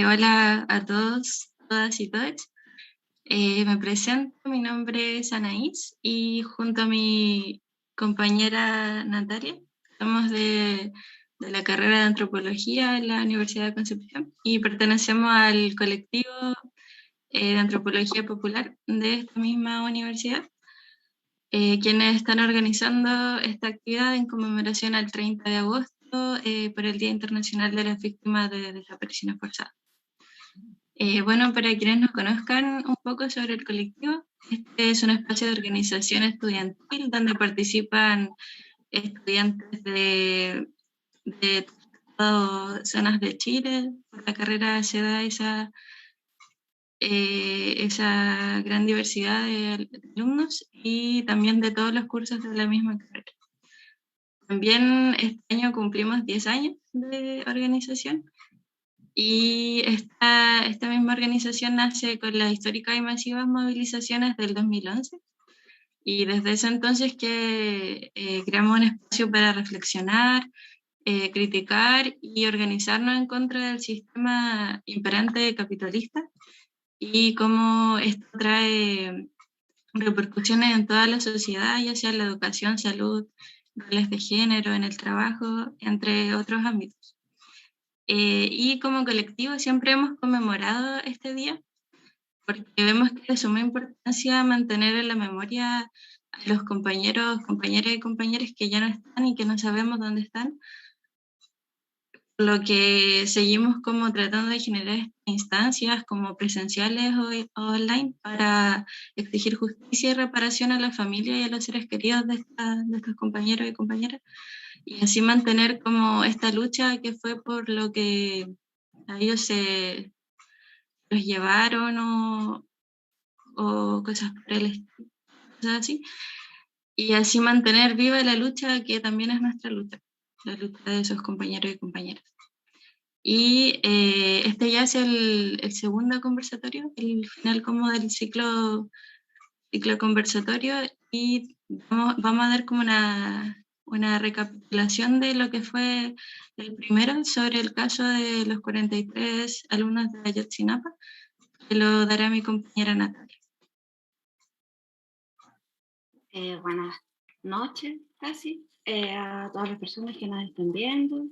Hola a todos, todas y todos. Me presento, mi nombre es Anaís y junto a mi compañera Natalia, somos de la carrera de Antropología en la Universidad de Concepción y pertenecemos al colectivo de Antropología Popular de esta misma universidad, quienes están organizando esta actividad en conmemoración al 30 de agosto por el Día Internacional de las Víctimas de Desapariciones Forzadas. Para quienes nos conozcan un poco sobre el colectivo, este es un espacio de organización estudiantil donde participan estudiantes de todas zonas de Chile. Por la carrera se da esa gran diversidad de alumnos y también de todos los cursos de la misma carrera. También este año cumplimos 10 años de organización. Y esta misma organización nace con las históricas y masivas movilizaciones del 2011. Y desde ese entonces que creamos un espacio para reflexionar, criticar y organizarnos en contra del sistema imperante capitalista y cómo esto trae repercusiones en toda la sociedad, ya sea en la educación, salud, roles de género, en el trabajo, entre otros ámbitos. Y como colectivo siempre hemos conmemorado este día porque vemos que es de suma importancia mantener en la memoria a los compañeros, compañeras y compañeros que ya no están y que no sabemos dónde están, lo que seguimos como tratando de generar instancias como presenciales o online para exigir justicia y reparación a la familia y a los seres queridos de estos compañeros y compañeras, y así mantener como esta lucha que fue por lo que a ellos se los llevaron o cosas por el estilo, cosas así, y así mantener viva la lucha que también es nuestra lucha, la lucha de esos compañeros y compañeras. Y este ya es el segundo conversatorio, el final como del ciclo conversatorio, y vamos a dar como una recapitulación de lo que fue el primero sobre el caso de los 43 alumnos de Ayotzinapa, que lo dará mi compañera Natalia. Buenas noches, casi, a todas las personas que nos están viendo.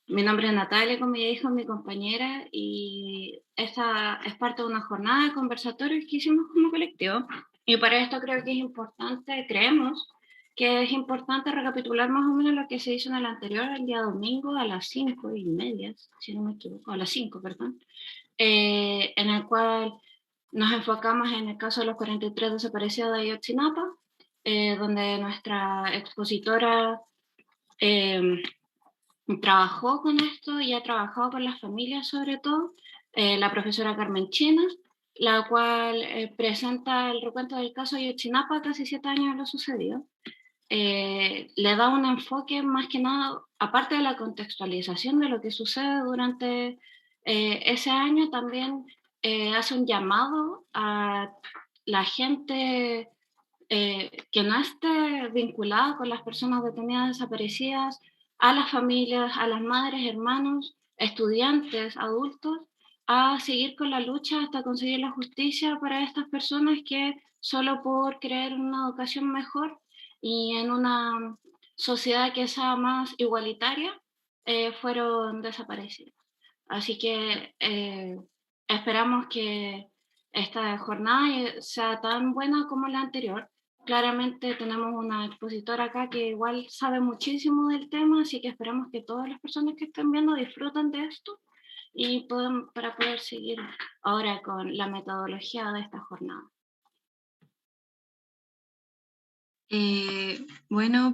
Mi nombre es Natalia, como ya dijo mi compañera, y esta es parte de una jornada de conversatorios que hicimos como colectivo. Y para esto creo que es importante, creemos que es importante recapitular más o menos lo que se hizo en el anterior, el día domingo a las 5:30, si no me equivoco, a las 5, perdón, en el cual nos enfocamos en el caso de los 43 desaparecidos de Ayotzinapa, donde nuestra expositora trabajó con esto y ha trabajado con las familias sobre todo, la profesora Carmen China, la cual presenta el recuento del caso de Ayotzinapa, casi 7 años de lo sucedido. Le da un enfoque más que nada, aparte de la contextualización de lo que sucede durante ese año, también hace un llamado a la gente que no esté vinculada con las personas detenidas desaparecidas, a las familias, a las madres, hermanos, estudiantes, adultos, a seguir con la lucha hasta conseguir la justicia para estas personas que solo por creer en una educación mejor y en una sociedad que sea más igualitaria, fueron desaparecidas. Así que esperamos que esta jornada sea tan buena como la anterior. Claramente tenemos una expositora acá que igual sabe muchísimo del tema, así que esperamos que todas las personas que estén viendo disfruten de esto y para poder seguir ahora con la metodología de esta jornada.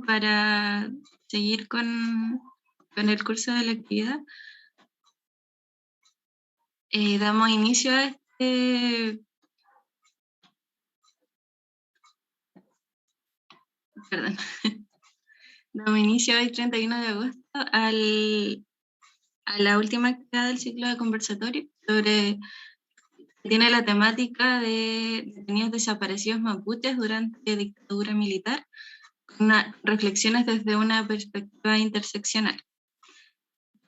Para seguir con el curso de la actividad, damos inicio a perdón, damos inicio hoy 31 de agosto a la última actividad del ciclo de conversatorio tiene la temática de detenidos desaparecidos mapuches durante la dictadura militar, reflexiones desde una perspectiva interseccional.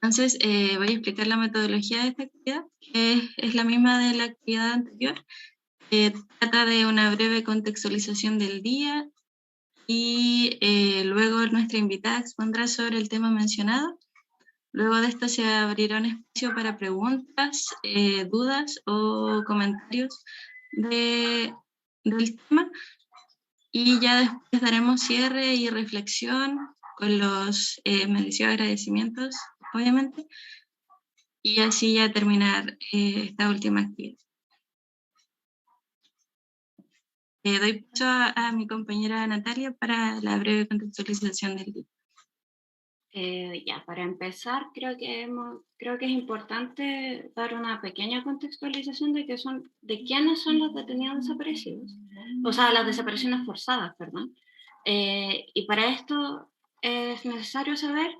Entonces, voy a explicar la metodología de esta actividad, que es la misma de la actividad anterior. Trata de una breve contextualización del día y luego nuestra invitada expondrá sobre el tema mencionado. Luego de esto se abrirá un espacio para preguntas, dudas o comentarios del tema, y ya después daremos cierre y reflexión con los merecidos agradecimientos, obviamente, y así ya terminar esta última actividad. Doy paso a mi compañera Natalia para la breve contextualización del día. Ya, para empezar, creo que es importante dar una pequeña contextualización de quiénes son los detenidos desaparecidos, o sea, las desapariciones forzadas, perdón. Y para esto es necesario saber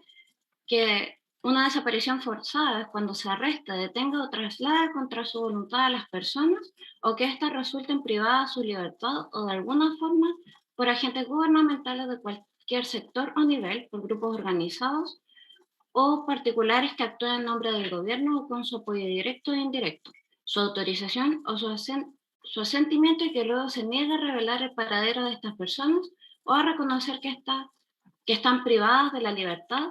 que una desaparición forzada es cuando se arresta, detenga o traslada contra su voluntad a las personas o que éstas resulten privadas de su libertad o de alguna forma por agentes gubernamentales de cualquier sector o nivel, por grupos organizados o particulares que actúen en nombre del gobierno o con su apoyo directo e indirecto, su autorización o su asentimiento y que luego se niegue a revelar el paradero de estas personas o a reconocer que están privadas de la libertad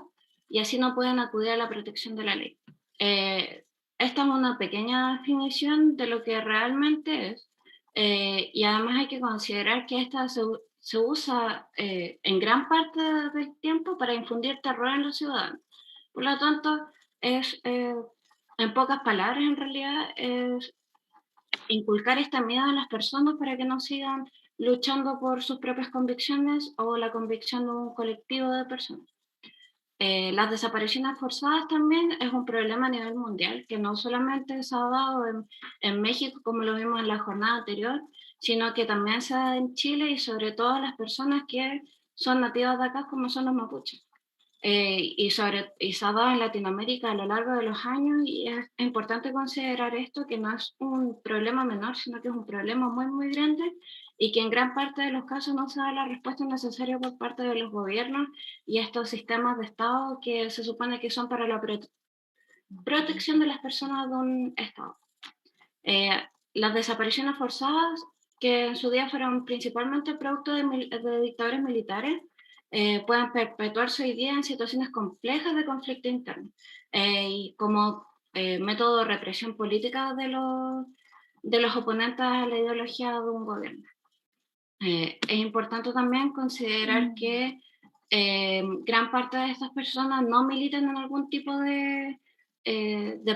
y así no pueden acudir a la protección de la ley. Esta es una pequeña definición de lo que realmente es, y además hay que considerar que esta se usa en gran parte del tiempo para infundir terror en los ciudadanos. Por lo tanto, en pocas palabras, en realidad, es inculcar este miedo en las personas para que no sigan luchando por sus propias convicciones o la convicción de un colectivo de personas. Las desapariciones forzadas también es un problema a nivel mundial, que no solamente se ha dado en México, como lo vimos en la jornada anterior, sino que también se da en Chile y sobre todo las personas que son nativas de acá, como son los mapuches. Y se ha dado en Latinoamérica a lo largo de los años y es importante considerar esto, que no es un problema menor, sino que es un problema muy, muy grande y que en gran parte de los casos no se da la respuesta necesaria por parte de los gobiernos y estos sistemas de Estado que se supone que son para la protección de las personas de un Estado. Las desapariciones forzadas, que en su día fueron principalmente producto de dictadores militares, pueden perpetuarse hoy día en situaciones complejas de conflicto interno y como método de represión política de los oponentes a la ideología de un gobierno. Es importante también considerar que gran parte de estas personas no militan en algún tipo de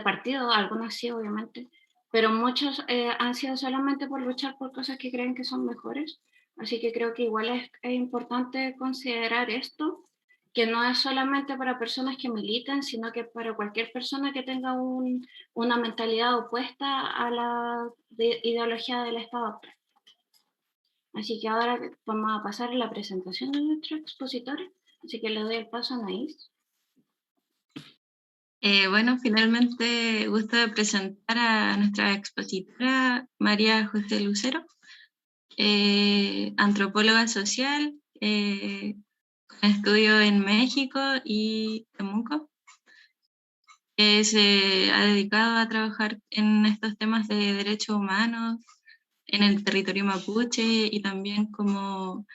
partido, algunas sí obviamente, pero muchos han sido solamente por luchar por cosas que creen que son mejores. Así que creo que igual es importante considerar esto, que no es solamente para personas que militan, sino que para cualquier persona que tenga una mentalidad opuesta a la ideología del Estado actual. Así que ahora vamos a pasar a la presentación de nuestros expositores. Así que le doy el paso a Anaís. Bueno, finalmente gusto de presentar a nuestra expositora María José Lucero, antropóloga social, con estudio en México y Temuco. Se ha dedicado a trabajar en estos temas de derechos humanos en el territorio mapuche y también como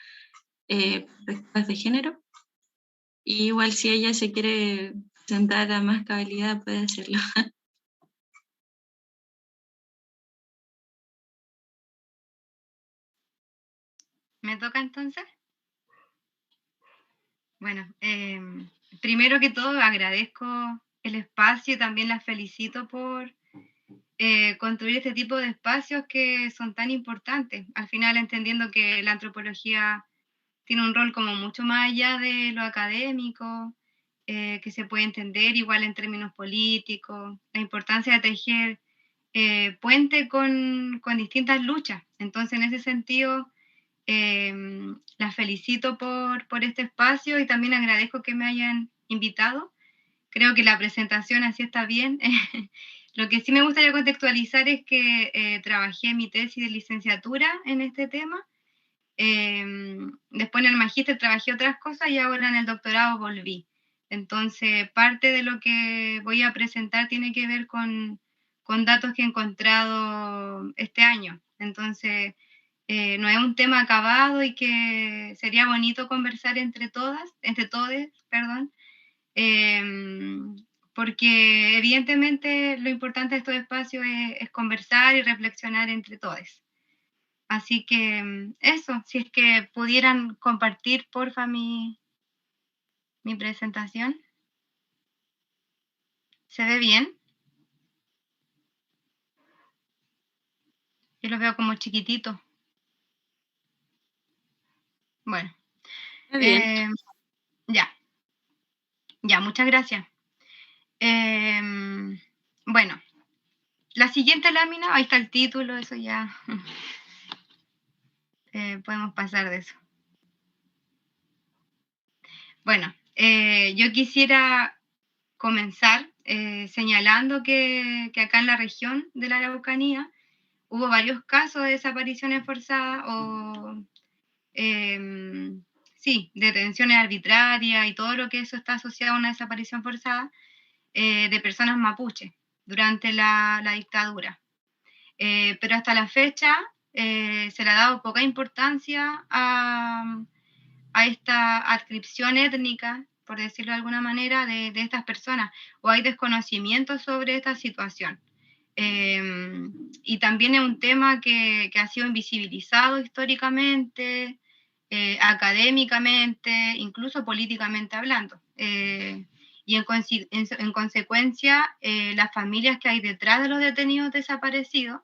perspectivas de género. Y igual si ella se quiere presentar a más cabalidad puede hacerlo. ¿Me toca entonces? Bueno, primero que todo agradezco el espacio y también las felicito por construir este tipo de espacios que son tan importantes. Al final entendiendo que la antropología tiene un rol como mucho más allá de lo académico, que se puede entender igual en términos políticos, la importancia de tejer puente con distintas luchas. Entonces, en ese sentido, las felicito por este espacio y también agradezco que me hayan invitado. Creo que la presentación así está bien. Lo que sí me gustaría contextualizar es que trabajé mi tesis de licenciatura en este tema. Después en el magíster trabajé otras cosas y ahora en el doctorado volví. Entonces, parte de lo que voy a presentar tiene que ver con datos que he encontrado este año. Entonces, no es un tema acabado y que sería bonito conversar entre todos, perdón, porque evidentemente lo importante de estos espacios es conversar y reflexionar entre todos. Así que eso, si es que pudieran compartir, porfa, mi presentación. ¿Se ve bien? Yo lo veo como chiquitito. Bueno. Está bien. Ya, muchas gracias. Bueno, la siguiente lámina, ahí está el título, eso ya podemos pasar de eso. Bueno, yo quisiera comenzar señalando que acá en la región de la Araucanía hubo varios casos de desapariciones forzadas o, sí, detenciones arbitrarias y todo lo que eso está asociado a una desaparición forzada de personas mapuches durante la dictadura. Pero hasta la fecha se le ha dado poca importancia a esta adscripción étnica, por decirlo de alguna manera, de estas personas, o hay desconocimiento sobre esta situación. Y también es un tema que ha sido invisibilizado históricamente, académicamente, incluso políticamente hablando. Y en consecuencia, las familias que hay detrás de los detenidos desaparecidos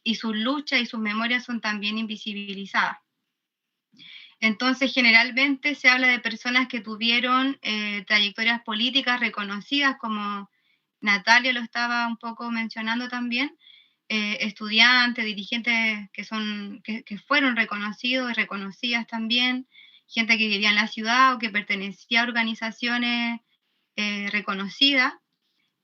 y sus luchas y sus memorias son también invisibilizadas. Entonces, generalmente se habla de personas que tuvieron trayectorias políticas reconocidas, como Natalia lo estaba un poco mencionando también, estudiantes, dirigentes que fueron reconocidos y reconocidas también, gente que vivía en la ciudad o que pertenecía a organizaciones reconocidas,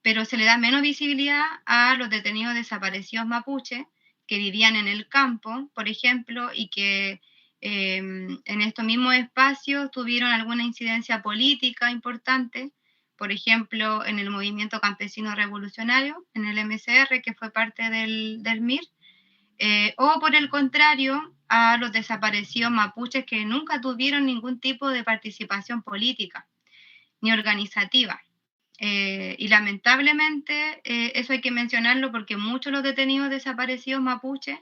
pero se le da menos visibilidad a los detenidos desaparecidos mapuche que vivían en el campo, por ejemplo, y que en estos mismos espacios tuvieron alguna incidencia política importante, por ejemplo, en el movimiento campesino revolucionario, en el MCR, que fue parte del MIR, o por el contrario, a los desaparecidos mapuches que nunca tuvieron ningún tipo de participación política ni organizativa. Y lamentablemente eso hay que mencionarlo porque muchos de los detenidos desaparecidos mapuches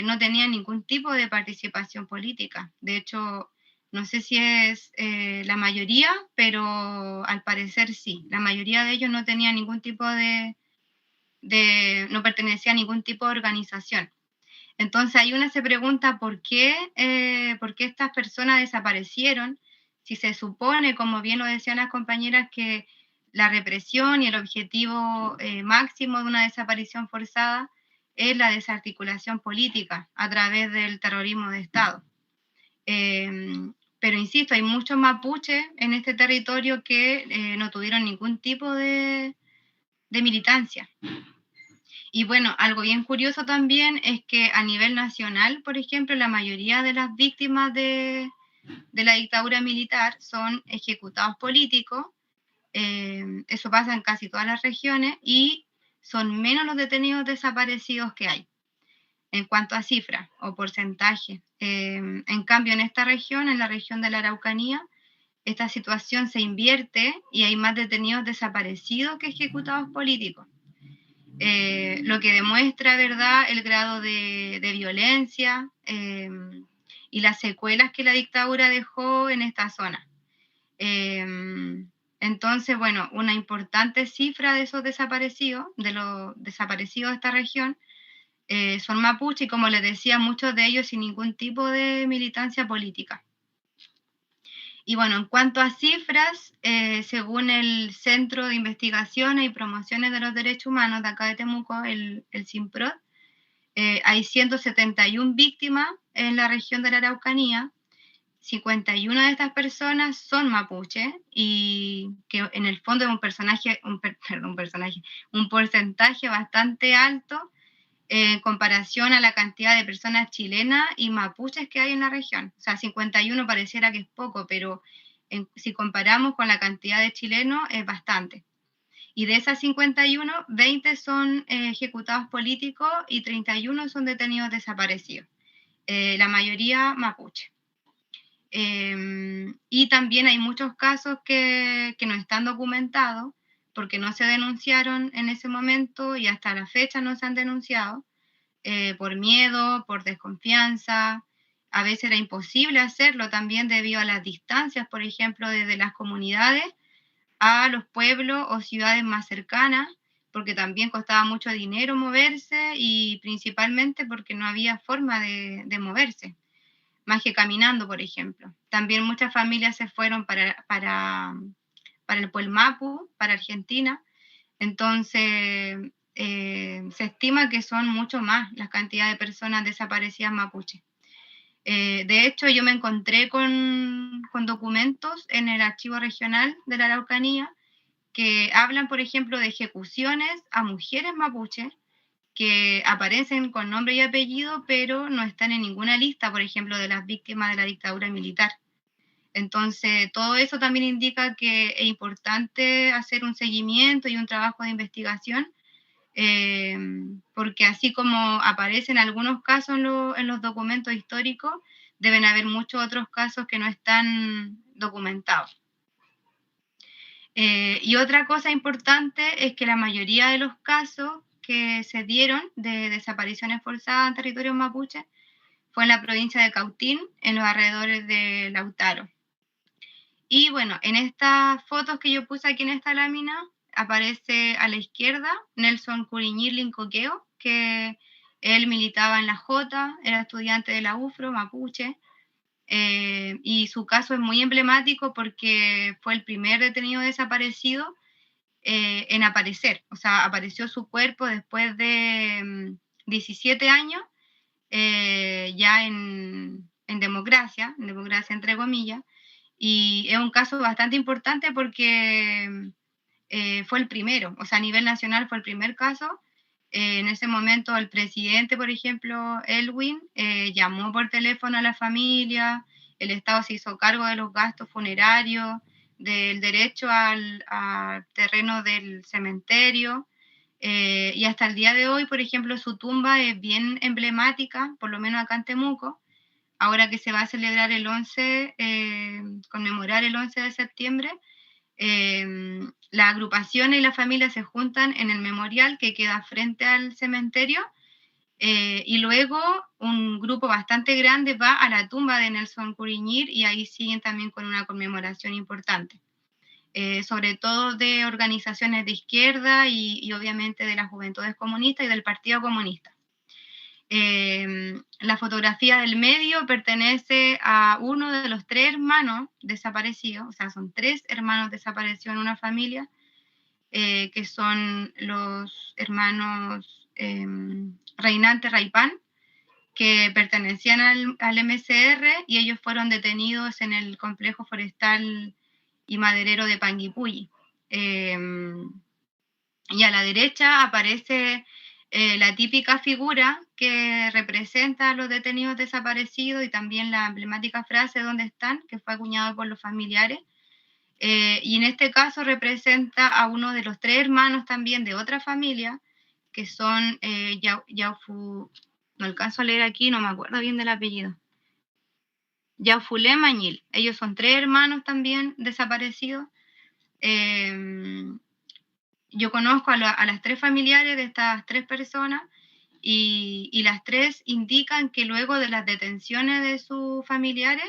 no tenían ningún tipo de participación política. De hecho, no sé si es la mayoría, pero al parecer sí. La mayoría de ellos no tenía ningún tipo no pertenecía a ningún tipo de organización. Entonces ahí uno se pregunta por qué estas personas desaparecieron, si se supone, como bien lo decían las compañeras, que la represión y el objetivo máximo de una desaparición forzada es la desarticulación política a través del terrorismo de Estado. Pero insisto, hay muchos mapuches en este territorio que no tuvieron ningún tipo de militancia. Y bueno, algo bien curioso también es que a nivel nacional, por ejemplo, la mayoría de las víctimas de la dictadura militar son ejecutados políticos, eso pasa en casi todas las regiones, y son menos los detenidos desaparecidos que hay en cuanto a cifras o porcentaje. En cambio, en esta región, en la región de la Araucanía, esta situación se invierte y hay más detenidos desaparecidos que ejecutados políticos. Lo que demuestra, ¿verdad?, el grado de violencia y las secuelas que la dictadura dejó en esta zona. Entonces, bueno, una importante cifra de esos desaparecidos, de los desaparecidos de esta región, son mapuche y, como les decía, muchos de ellos sin ningún tipo de militancia política. Y bueno, en cuanto a cifras, según el Centro de Investigaciones y Promociones de los Derechos Humanos de acá de Temuco, el CIMPROD, hay 171 víctimas en la región de la Araucanía. 51 de estas personas son mapuche y que en el fondo es un porcentaje bastante alto en comparación a la cantidad de personas chilenas y mapuches que hay en la región. O sea, 51 pareciera que es poco, pero si comparamos con la cantidad de chilenos, es bastante. Y de esas 51, 20 son ejecutados políticos y 31 son detenidos desaparecidos. La mayoría mapuche. Y también hay muchos casos que no están documentados porque no se denunciaron en ese momento y hasta la fecha no se han denunciado por miedo, por desconfianza. A veces era imposible hacerlo también debido a las distancias, por ejemplo, desde las comunidades a los pueblos o ciudades más cercanas, porque también costaba mucho dinero moverse y principalmente porque no había forma de moverse, más que caminando, por ejemplo. También muchas familias se fueron para el Puelmapu, para Argentina, entonces se estima que son mucho más las cantidades de personas desaparecidas mapuche. De hecho, yo me encontré con documentos en el archivo regional de la Araucanía que hablan, por ejemplo, de ejecuciones a mujeres mapuche que aparecen con nombre y apellido, pero no están en ninguna lista, por ejemplo, de las víctimas de la dictadura militar. Entonces, todo eso también indica que es importante hacer un seguimiento y un trabajo de investigación, porque así como aparecen algunos casos en los documentos históricos, deben haber muchos otros casos que no están documentados. Y otra cosa importante es que la mayoría de los casos que se dieron de desapariciones forzadas en territorio mapuche fue en la provincia de Cautín, en los alrededores de Lautaro. Y bueno, en estas fotos que yo puse aquí en esta lámina, aparece a la izquierda Nelson Curiñir Lincoqueo, que él militaba en la Jota, era estudiante de la UFRO, mapuche, y su caso es muy emblemático porque fue el primer detenido desaparecido en aparecer, o sea, apareció su cuerpo después de 17 años, ya en democracia entre comillas, y es un caso bastante importante porque fue el primero, o sea, a nivel nacional fue el primer caso. En ese momento el presidente, por ejemplo, Elwin, llamó por teléfono a la familia, el Estado se hizo cargo de los gastos funerarios, del derecho al terreno del cementerio, y hasta el día de hoy, por ejemplo, su tumba es bien emblemática, por lo menos acá en Temuco, ahora que se va a celebrar el 11, conmemorar el 11 de septiembre, las agrupaciones y la familia se juntan en el memorial que queda frente al cementerio, y luego un grupo bastante grande va a la tumba de Nelson Curiñir y ahí siguen también con una conmemoración importante, sobre todo de organizaciones de izquierda y obviamente de las juventudes comunistas y del Partido Comunista. La fotografía del medio pertenece a uno de los 3 hermanos desaparecidos, o sea, son 3 hermanos desaparecidos en una familia, que son los hermanos Reinante Raipán, que pertenecían al MCR y ellos fueron detenidos en el complejo forestal y maderero de Panguipulli. Y a la derecha aparece la típica figura que representa a los detenidos desaparecidos y también la emblemática frase ¿dónde están?, que fue acuñado por los familiares. Y en este caso representa a uno de los 3 hermanos también de otra familia, que son no alcanzo a leer aquí, no me acuerdo bien del apellido. Yaufulé Mañil. Ellos son 3 hermanos también desaparecidos. Yo conozco a las 3 familiares de estas 3 personas y las 3 indican que luego de las detenciones de sus familiares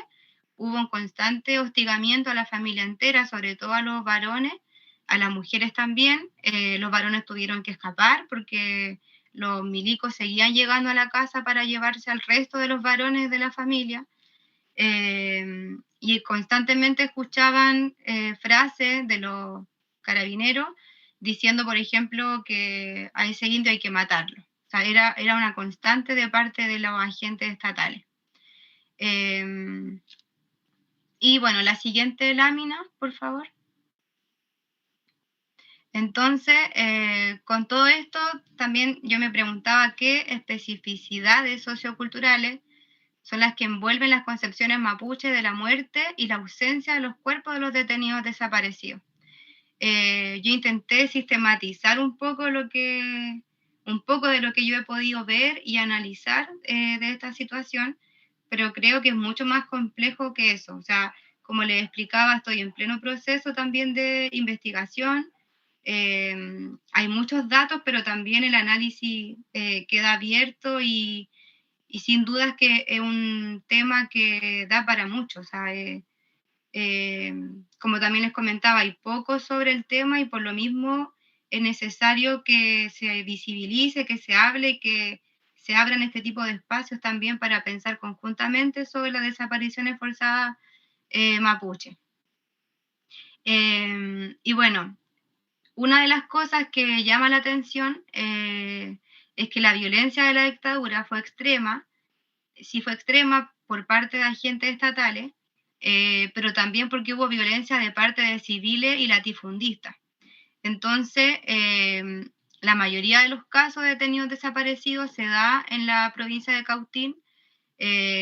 hubo un constante hostigamiento a la familia entera, sobre todo a los varones, a las mujeres también. Los varones tuvieron que escapar porque los milicos seguían llegando a la casa para llevarse al resto de los varones de la familia. Y constantemente escuchaban frases de los carabineros diciendo, por ejemplo, que a ese indio hay que matarlo. O sea, era una constante de parte de los agentes estatales. Y bueno, la siguiente lámina, por favor. Entonces, con todo esto, también yo me preguntaba qué especificidades socioculturales son las que envuelven las concepciones mapuche de la muerte y la ausencia de los cuerpos de los detenidos desaparecidos. Yo intenté sistematizar un poco de lo que yo he podido ver y analizar de esta situación, pero creo que es mucho más complejo que eso. O sea, como les explicaba, estoy en pleno proceso también de investigación. Hay muchos datos, pero también el análisis queda abierto y sin duda que es un tema que da para mucho. O sea, como también les comentaba, hay poco sobre el tema y por lo mismo es necesario que se visibilice, que se hable, que se abran este tipo de espacios también para pensar conjuntamente sobre las desapariciones forzadas mapuche. Y bueno, una de las cosas que llama la atención es que la violencia de la dictadura fue extrema, sí fue extrema por parte de agentes estatales, pero también porque hubo violencia de parte de civiles y latifundistas. Entonces, la mayoría de los casos de detenidos desaparecidos se da en la provincia de Cautín,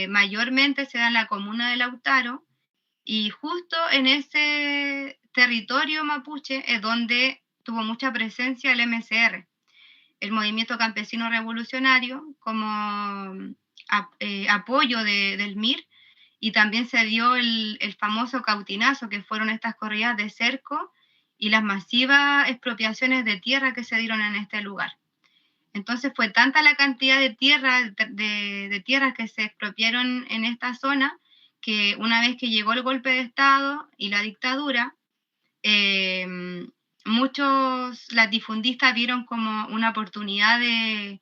mayormente se da en la comuna de Lautaro, y justo en ese territorio mapuche es donde tuvo mucha presencia el MCR, el Movimiento Campesino Revolucionario, como apoyo del MIR, y también se dio el famoso cautinazo, que fueron estas corridas de cerco y las masivas expropiaciones de tierra que se dieron en este lugar. Entonces fue tanta la cantidad de tierras que se expropiaron en esta zona, que una vez que llegó el golpe de Estado y la dictadura, muchos latifundistas vieron como una oportunidad de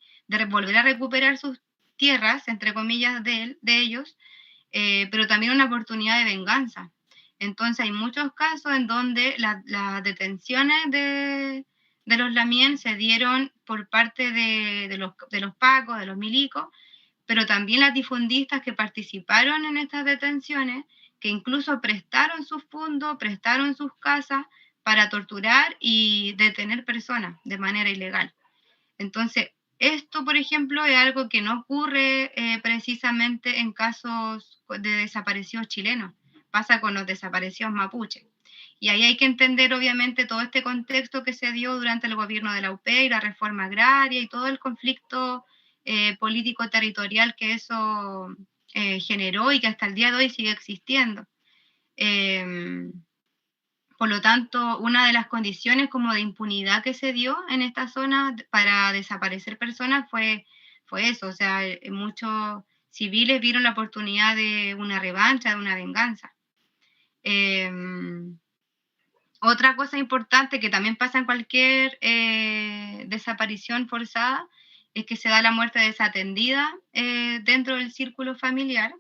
volver a recuperar sus tierras, entre comillas, de ellos, pero también una oportunidad de venganza. Entonces hay muchos casos en donde las detenciones de los lamien se dieron por parte de los pacos, de los milicos, pero también latifundistas que participaron en estas detenciones, que incluso prestaron sus fondos, prestaron sus casas para torturar y detener personas de manera ilegal. Entonces, esto, por ejemplo, es algo que no ocurre precisamente en casos de desaparecidos chilenos, pasa con los desaparecidos mapuches. Y ahí hay que entender, obviamente, todo este contexto que se dio durante el gobierno de la UP y la reforma agraria y todo el conflicto político-territorial que eso generó y que hasta el día de hoy sigue existiendo. Por lo tanto, una de las condiciones como de impunidad que se dio en esta zona para desaparecer personas fue eso. O sea, muchos civiles vieron la oportunidad de una revancha, de una venganza. Otra cosa importante que también pasa en cualquier desaparición forzada es que se da la muerte desatendida dentro del círculo familiar.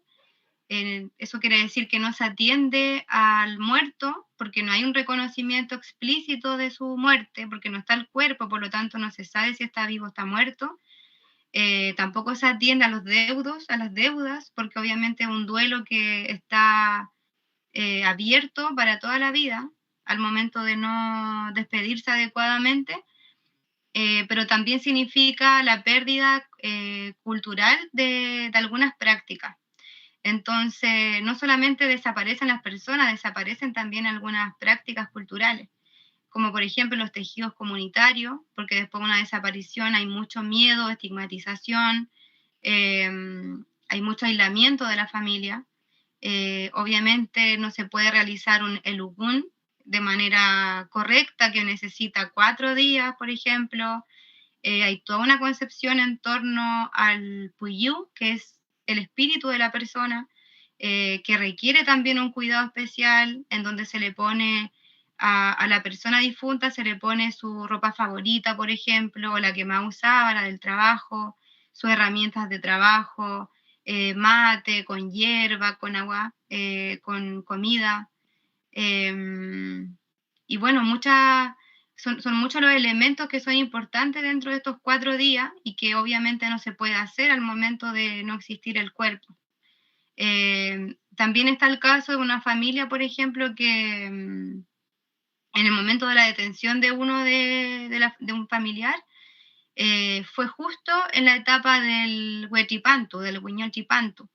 Eso quiere decir que no se atiende al muerto porque no hay un reconocimiento explícito de su muerte, porque no está el cuerpo, por lo tanto no se sabe si está vivo o está muerto. Tampoco se atiende a los deudos, a las deudas, porque obviamente es un duelo que está abierto para toda la vida al momento de no despedirse adecuadamente, pero también significa la pérdida cultural de algunas prácticas. Entonces, no solamente desaparecen las personas, desaparecen también algunas prácticas culturales, como por ejemplo los tejidos comunitarios, porque después de una desaparición hay mucho miedo, estigmatización, hay mucho aislamiento de la familia. Obviamente no se puede realizar un elugún de manera correcta, que necesita 4 días, por ejemplo. Hay toda una concepción en torno al puyú, que es el espíritu de la persona, que requiere también un cuidado especial, en donde se le pone a la persona difunta, se le pone su ropa favorita, por ejemplo, o la que más usaba, la del trabajo, sus herramientas de trabajo, mate, con hierba, con agua, con comida. Y bueno, son muchos los elementos que son importantes dentro de estos 4 días y que obviamente no se puede hacer al momento de no existir el cuerpo. También está el caso de una familia, por ejemplo, que en el momento de la detención de uno de un familiar, fue justo en la etapa del huechipantu, del huiñol chipantu.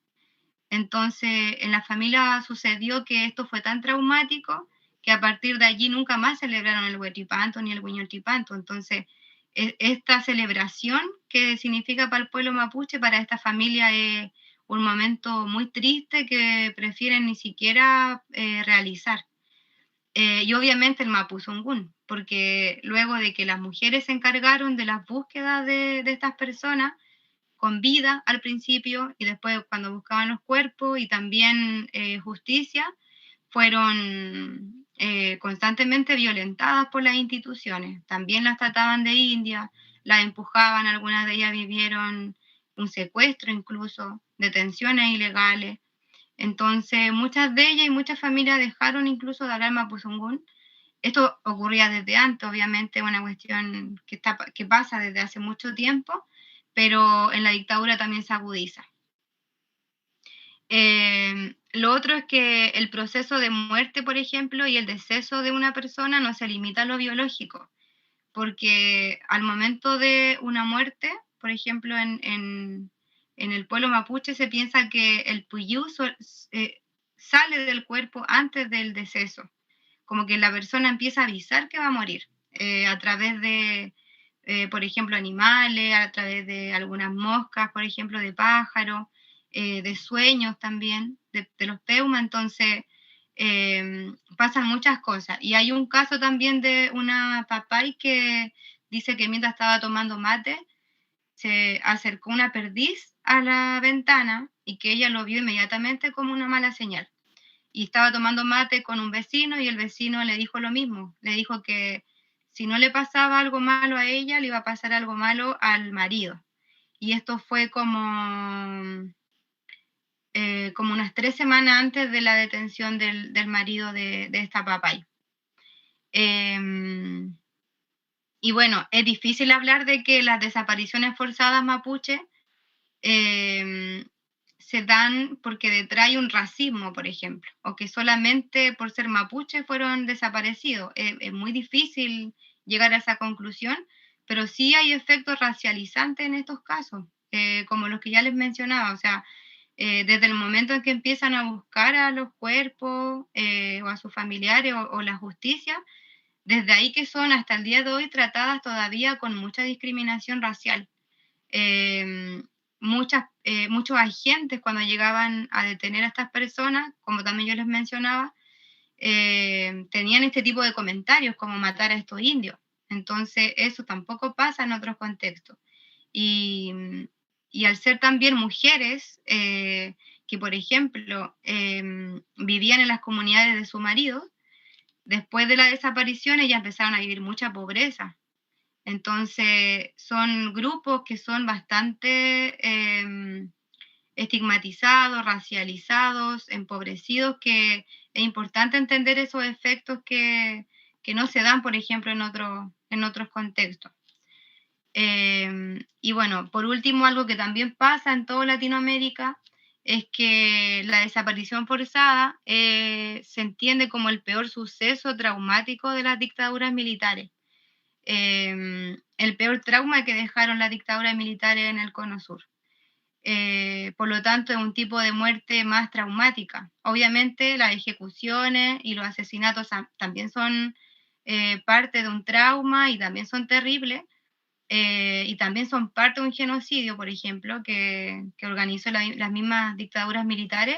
Entonces, en la familia sucedió que esto fue tan traumático que a partir de allí nunca más celebraron el Huetripanto ni el Huiñoltipanto. Entonces, esta celebración que significa para el pueblo mapuche, para esta familia es un momento muy triste que prefieren ni siquiera realizar. Y obviamente el Mapuzungún, porque luego de que las mujeres se encargaron de las búsquedas de estas personas, con vida al principio y después cuando buscaban los cuerpos y también justicia, fueron constantemente violentadas por las instituciones. También las trataban de indias, las empujaban, algunas de ellas vivieron un secuestro incluso, detenciones ilegales. Entonces muchas de ellas y muchas familias dejaron incluso de hablar mapuzungún. Esto ocurría desde antes, obviamente, una cuestión que pasa desde hace mucho tiempo, pero en la dictadura también se agudiza. Lo otro es que el proceso de muerte, por ejemplo, y el deceso de una persona no se limita a lo biológico, porque al momento de una muerte, por ejemplo, en el pueblo mapuche se piensa que el puyú sale del cuerpo antes del deceso, como que la persona empieza a avisar que va a morir a través de, por ejemplo, animales, a través de algunas moscas, por ejemplo, de pájaros, de sueños también, de los peumas. Entonces pasan muchas cosas. Y hay un caso también de una papay que dice que mientras estaba tomando mate, se acercó una perdiz a la ventana y que ella lo vio inmediatamente como una mala señal. Y estaba tomando mate con un vecino y el vecino le dijo lo mismo. Le dijo que si no le pasaba algo malo a ella, le iba a pasar algo malo al marido. Y esto fue como unas 3 semanas antes de la detención del marido de esta papay. Y bueno, es difícil hablar de que las desapariciones forzadas mapuche se dan porque detrás hay un racismo, por ejemplo, o que solamente por ser mapuche fueron desaparecidos. Es muy difícil llegar a esa conclusión, pero sí hay efectos racializantes en estos casos, como los que ya les mencionaba. O sea, desde el momento en que empiezan a buscar a los cuerpos o a sus familiares o la justicia, desde ahí que son hasta el día de hoy tratadas todavía con mucha discriminación racial. Muchos agentes cuando llegaban a detener a estas personas, como también yo les mencionaba, tenían este tipo de comentarios como matar a estos indios. Entonces eso tampoco pasa en otros contextos. Y al ser también mujeres que, por ejemplo, vivían en las comunidades de su marido, después de la desaparición ellas empezaron a vivir mucha pobreza. Entonces son grupos que son bastante estigmatizados, racializados, empobrecidos, que es importante entender esos efectos que no se dan, por ejemplo, en otros contextos. Y bueno, por último, algo que también pasa en toda Latinoamérica es que la desaparición forzada se entiende como el peor suceso traumático de las dictaduras militares. El peor trauma que dejaron las dictaduras militares en el Cono Sur. Por lo tanto, es un tipo de muerte más traumática. Obviamente, las ejecuciones y los asesinatos también son parte de un trauma y también son terribles, y también son parte de un genocidio, por ejemplo, que organizó las mismas dictaduras militares,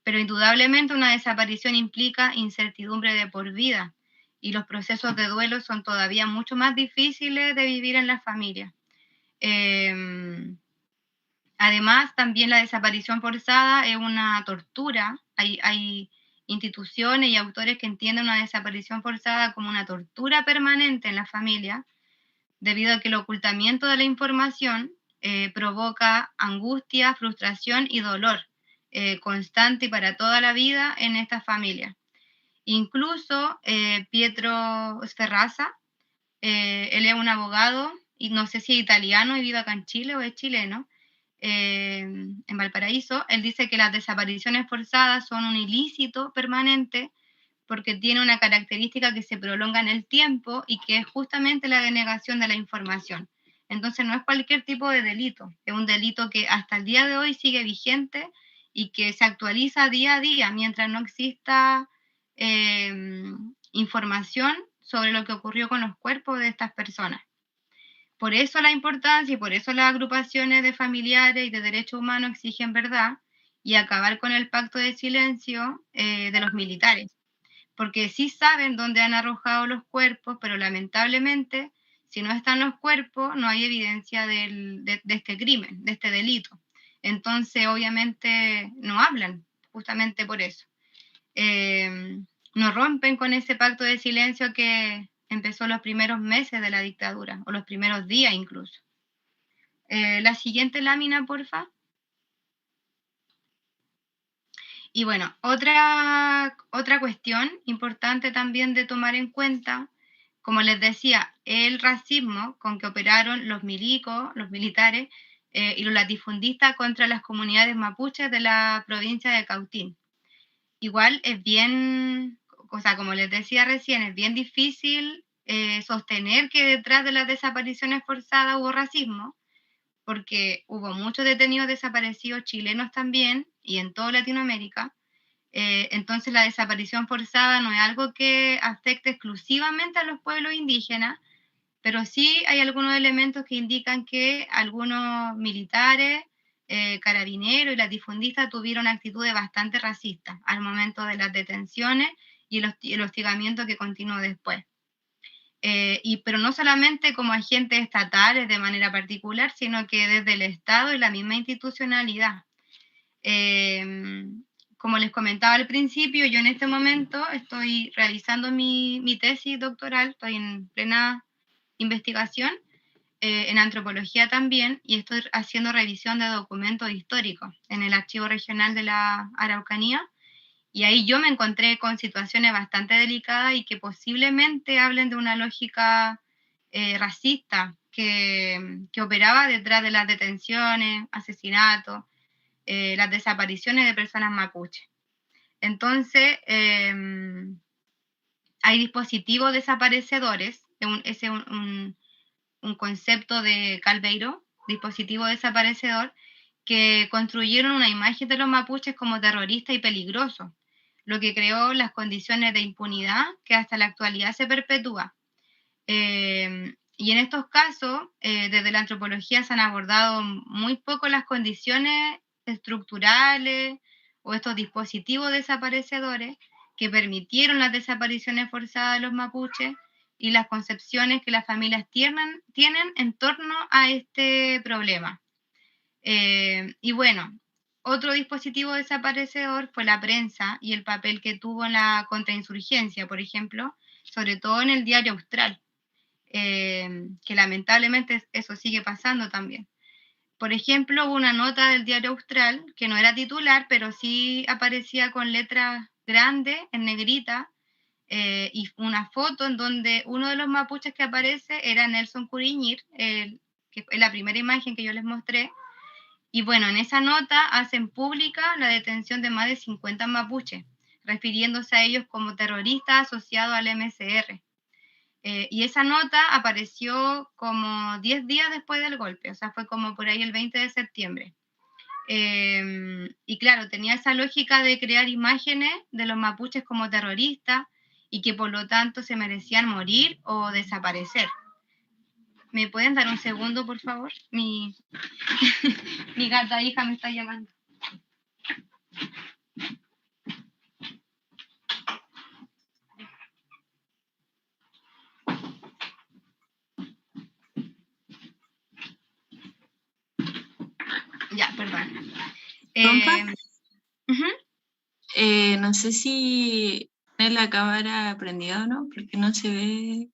pero indudablemente una desaparición implica incertidumbre de por vida y los procesos de duelo son todavía mucho más difíciles de vivir en la familia. Además, también la desaparición forzada es una tortura. Hay instituciones y autores que entienden una desaparición forzada como una tortura permanente en la familia, debido a que el ocultamiento de la información provoca angustia, frustración y dolor constante y para toda la vida en esta familia. Incluso Pietro Sferraza, él es un abogado, y no sé si es italiano y vive acá en Chile o es chileno, en Valparaíso. Él dice que las desapariciones forzadas son un ilícito permanente porque tiene una característica que se prolonga en el tiempo y que es justamente la denegación de la información. Entonces no es cualquier tipo de delito, es un delito que hasta el día de hoy sigue vigente y que se actualiza día a día mientras no exista información sobre lo que ocurrió con los cuerpos de estas personas. Por eso la importancia y por eso las agrupaciones de familiares y de derechos humanos exigen verdad y acabar con el pacto de silencio de los militares, porque sí saben dónde han arrojado los cuerpos, pero lamentablemente, si no están los cuerpos, no hay evidencia de este crimen, de este delito. Entonces, obviamente, no hablan, justamente por eso. No rompen con ese pacto de silencio que empezó los primeros meses de la dictadura, o los primeros días incluso. La siguiente lámina, porfa. Y bueno, otra cuestión importante también de tomar en cuenta, como les decía, el racismo con que operaron los milicos, los militares y los latifundistas contra las comunidades mapuches de la provincia de Cautín. Igual es bien, o sea, como les decía recién, es bien difícil sostener que detrás de las desapariciones forzadas hubo racismo, porque hubo muchos detenidos desaparecidos chilenos también, y en toda Latinoamérica. Entonces la desaparición forzada no es algo que afecte exclusivamente a los pueblos indígenas, pero sí hay algunos elementos que indican que algunos militares, carabineros y latifundistas tuvieron actitudes bastante racistas al momento de las detenciones y el hostigamiento que continuó después. Pero no solamente como agentes estatales de manera particular, sino que desde el Estado y la misma institucionalidad. Como les comentaba al principio, yo en este momento estoy realizando mi tesis doctoral, estoy en plena investigación, en antropología también, y estoy haciendo revisión de documentos históricos en el Archivo Regional de la Araucanía, y ahí yo me encontré con situaciones bastante delicadas y que posiblemente hablen de una lógica racista que operaba detrás de las detenciones, asesinatos, las desapariciones de personas mapuche. Entonces, hay dispositivos desaparecedores, ese es un concepto de Calveiro, dispositivo desaparecedor, que construyeron una imagen de los mapuches como terroristas y peligrosos, lo que creó las condiciones de impunidad que hasta la actualidad se perpetúa. Y en estos casos, desde la antropología se han abordado muy poco las condiciones estructurales o estos dispositivos desaparecedores que permitieron las desapariciones forzadas de los mapuches y las concepciones que las familias tienen en torno a este problema. Y bueno, otro dispositivo desaparecedor fue la prensa y el papel que tuvo en la contrainsurgencia, por ejemplo, sobre todo en el Diario Austral, que lamentablemente eso sigue pasando también. Por ejemplo, hubo una nota del Diario Austral que no era titular, pero sí aparecía con letras grandes en negrita, y una foto en donde uno de los mapuches que aparece era Nelson Curiñir, que fue la primera imagen que yo les mostré. Y bueno, en esa nota hacen pública la detención de más de 50 mapuches, refiriéndose a ellos como terroristas asociados al MCR. Y esa nota apareció como 10 días después del golpe, o sea, fue como por ahí el 20 de septiembre. Y claro, tenía esa lógica de crear imágenes de los mapuches como terroristas y que por lo tanto se merecían morir o desaparecer. ¿Me pueden dar un segundo, por favor? Mi gata hija me está llamando. Ya, perdón. No sé si tiene la cámara prendida o no, porque no se ve.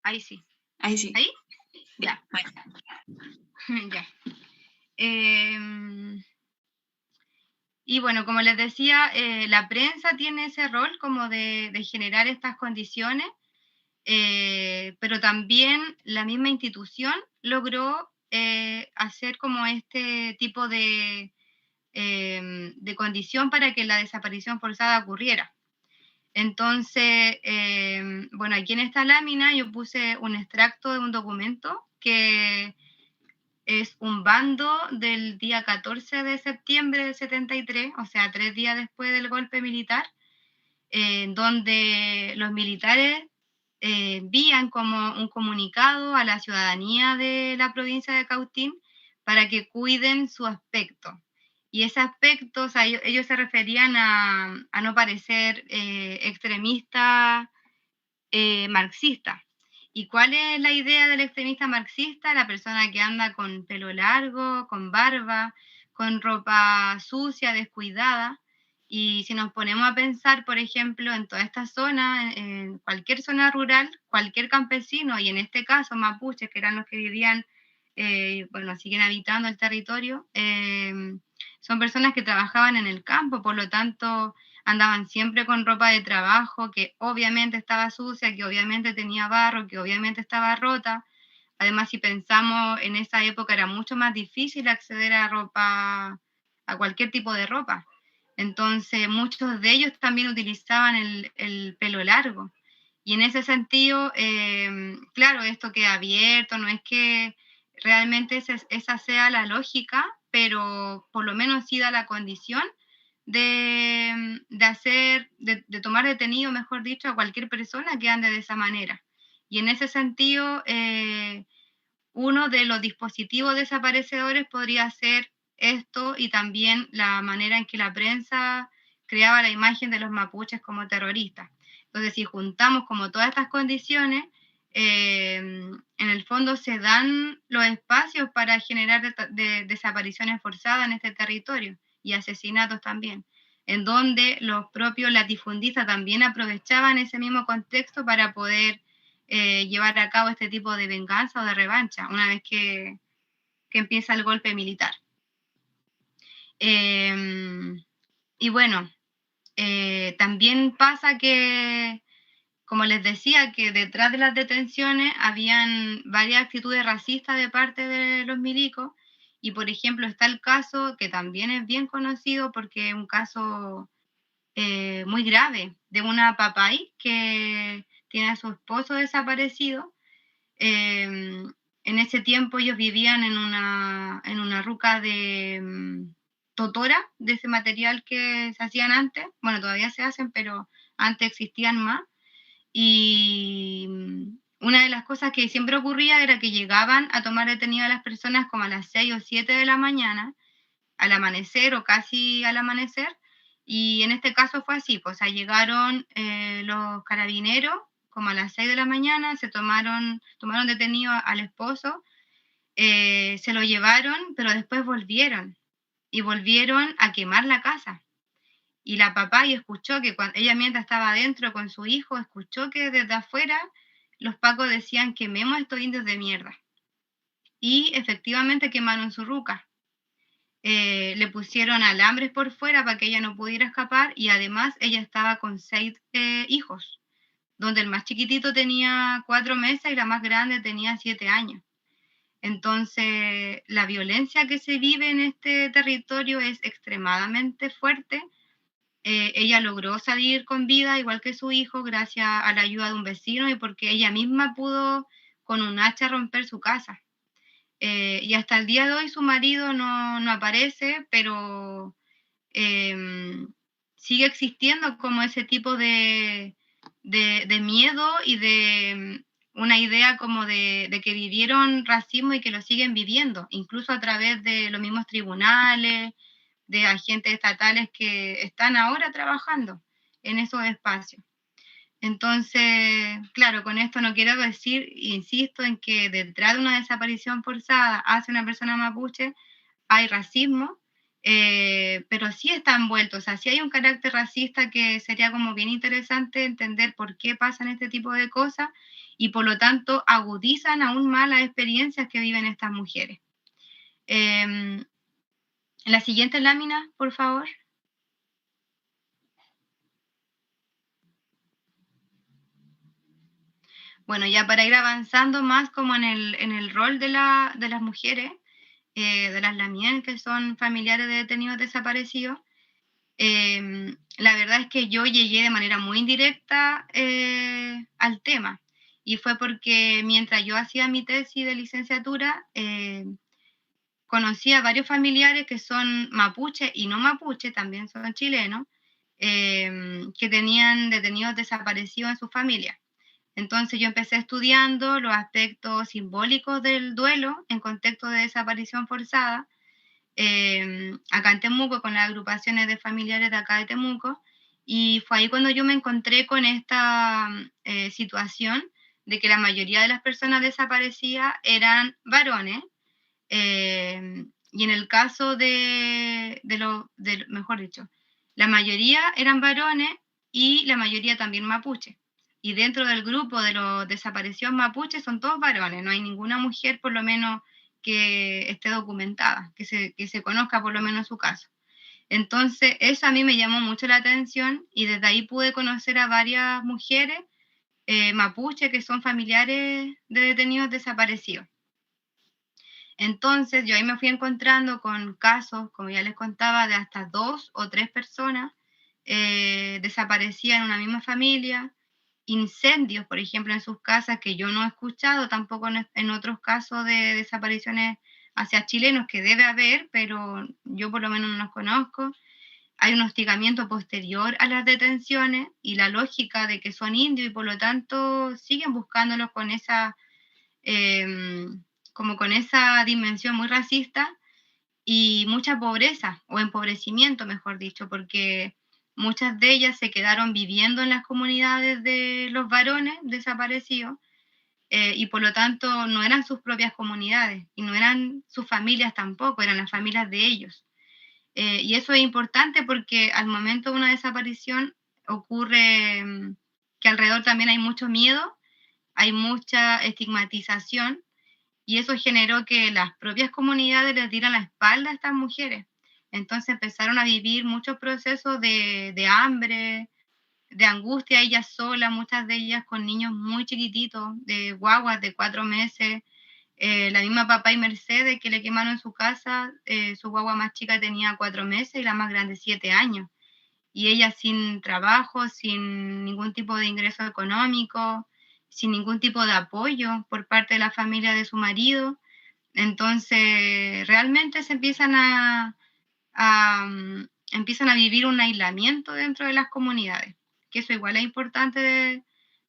Ahí sí. Ahí sí. ¿Ahí? Ya. Bueno. Ya. Y bueno, como les decía, la prensa tiene ese rol como de generar estas condiciones, pero también la misma institución logró hacer como este tipo de condición para que la desaparición forzada ocurriera. Entonces, bueno, aquí en esta lámina yo puse un extracto de un documento que es un bando del día 14 de septiembre del 73, o sea, 3 días después del golpe militar, donde los militares envían como un comunicado a la ciudadanía de la provincia de Cautín para que cuiden su aspecto. Y ese aspecto, o sea, ellos se referían a no parecer extremistas marxistas. ¿Y cuál es la idea del extremista marxista? La persona que anda con pelo largo, con barba, con ropa sucia, descuidada. Y si nos ponemos a pensar, por ejemplo, en toda esta zona, en cualquier zona rural, cualquier campesino, y en este caso mapuches, que eran los que vivían, bueno, siguen habitando el territorio, son personas que trabajaban en el campo, por lo tanto, andaban siempre con ropa de trabajo que obviamente estaba sucia, que obviamente tenía barro, que obviamente estaba rota. Además, si pensamos en esa época era mucho más difícil acceder a ropa, a cualquier tipo de ropa. Entonces, muchos de ellos también utilizaban el pelo largo. Y en ese sentido, claro, esto queda abierto, no es que realmente esa sea la lógica, pero por lo menos sí da la condición de tomar detenido, mejor dicho, a cualquier persona que ande de esa manera. Y en ese sentido, uno de los dispositivos desaparecedores podría ser esto y también la manera en que la prensa creaba la imagen de los mapuches como terroristas. Entonces, si juntamos como todas estas condiciones, en el fondo se dan los espacios para generar desapariciones forzadas en este territorio y asesinatos también, en donde los propios latifundistas también aprovechaban ese mismo contexto para poder llevar a cabo este tipo de venganza o de revancha una vez que empieza el golpe militar. Y bueno, también pasa que, como les decía, que detrás de las detenciones habían varias actitudes racistas de parte de los milicos, y por ejemplo está el caso que también es bien conocido porque es un caso muy grave de una papay que tiene a su esposo desaparecido. En ese tiempo ellos vivían en una ruca de totora, de ese material que se hacían antes. Bueno, todavía se hacen, pero antes existían más. Y una de las cosas que siempre ocurría era que llegaban a tomar detenidas a las personas como a las 6 o 7 de la mañana, al amanecer o casi al amanecer. Y en este caso fue así, pues, o sea, llegaron los carabineros como a las 6 de la mañana, tomaron detenido al esposo, se lo llevaron, pero después volvieron a quemar la casa. Y la papá escuchó que cuando ella, mientras estaba adentro con su hijo, escuchó que desde afuera los pacos decían: quememos a estos indios de mierda. Y efectivamente quemaron su ruca. Le pusieron alambres por fuera para que ella no pudiera escapar, y además ella estaba con 6 hijos, donde el más chiquitito tenía 4 meses y la más grande tenía 7 años. Entonces, la violencia que se vive en este territorio es extremadamente fuerte. Ella logró salir con vida, igual que su hijo, gracias a la ayuda de un vecino y porque ella misma pudo con un hacha romper su casa. Y hasta el día de hoy su marido no aparece, pero sigue existiendo como ese tipo de miedo y de una idea como de que vivieron racismo y que lo siguen viviendo, incluso a través de los mismos tribunales, de agentes estatales que están ahora trabajando en esos espacios. Entonces, claro, con esto no quiero decir, insisto, en que detrás de una desaparición forzada hacia una persona mapuche hay racismo, pero sí está envuelto, o sea, sí hay un carácter racista que sería como bien interesante entender por qué pasan este tipo de cosas y por lo tanto agudizan aún más las experiencias que viven estas mujeres. La siguiente lámina, por favor. Bueno, ya para ir avanzando más como en el rol de las mujeres, de las lamien, que son familiares de detenidos desaparecidos, la verdad es que yo llegué de manera muy indirecta al tema, y fue porque mientras yo hacía mi tesis de licenciatura, conocí a varios familiares que son mapuche y no mapuche, también son chilenos, que tenían detenidos desaparecidos en su familia. Entonces yo empecé estudiando los aspectos simbólicos del duelo en contexto de desaparición forzada, acá en Temuco, con las agrupaciones de familiares de acá de Temuco, y fue ahí cuando yo me encontré con esta situación de que la mayoría de las personas desaparecidas eran varones, y en el caso mejor dicho, la mayoría eran varones y la mayoría también mapuche. Y dentro del grupo de los desaparecidos mapuches son todos varones, no hay ninguna mujer por lo menos que esté documentada, que se conozca por lo menos su caso. Entonces eso a mí me llamó mucho la atención y desde ahí pude conocer a varias mujeres mapuche que son familiares de detenidos desaparecidos. Entonces yo ahí me fui encontrando con casos, como ya les contaba, de hasta 2 o 3 personas desaparecidas en una misma familia, incendios, por ejemplo, en sus casas, que yo no he escuchado tampoco en otros casos de desapariciones hacia chilenos, que debe haber, pero yo por lo menos no los conozco. Hay un hostigamiento posterior a las detenciones y la lógica de que son indios y por lo tanto siguen buscándolos con esa... como con esa dimensión muy racista y mucha pobreza o empobrecimiento, mejor dicho, porque muchas de ellas se quedaron viviendo en las comunidades de los varones desaparecidos y por lo tanto no eran sus propias comunidades y no eran sus familias tampoco, eran las familias de ellos. Y eso es importante porque al momento de una desaparición ocurre que alrededor también hay mucho miedo, hay mucha estigmatización y eso generó que las propias comunidades les dieran la espalda a estas mujeres. Entonces empezaron a vivir muchos procesos de hambre, de angustia, ellas solas, muchas de ellas con niños muy chiquititos, de guaguas de 4 meses. La misma papá y Mercedes que le quemaron su casa, su guagua más chica tenía 4 meses y la más grande 7 años. Y ella sin trabajo, sin ningún tipo de ingreso económico, sin ningún tipo de apoyo por parte de la familia de su marido. Entonces, realmente se empiezan a vivir un aislamiento dentro de las comunidades, que eso igual es importante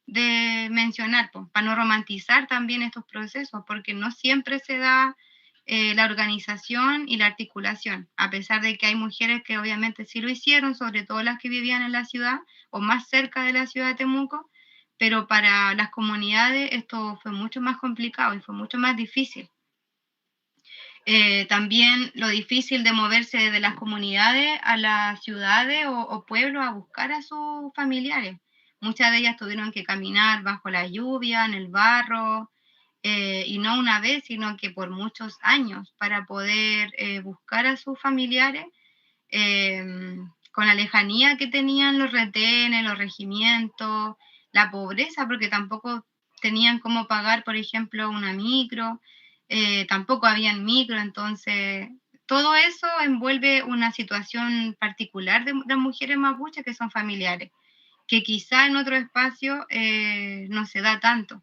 de mencionar, pues, para no romantizar también estos procesos, porque no siempre se da la organización y la articulación, a pesar de que hay mujeres que obviamente sí lo hicieron, sobre todo las que vivían en la ciudad o más cerca de la ciudad de Temuco, pero para las comunidades esto fue mucho más complicado y fue mucho más difícil. También lo difícil de moverse desde las comunidades a las ciudades o pueblos a buscar a sus familiares. Muchas de ellas tuvieron que caminar bajo la lluvia, en el barro, y no una vez, sino que por muchos años para poder buscar a sus familiares, con la lejanía que tenían los retenes, los regimientos, la pobreza, porque tampoco tenían cómo pagar, por ejemplo, una micro, tampoco habían micro, entonces todo eso envuelve una situación particular de las mujeres mapuches que son familiares, que quizá en otro espacio no se da tanto.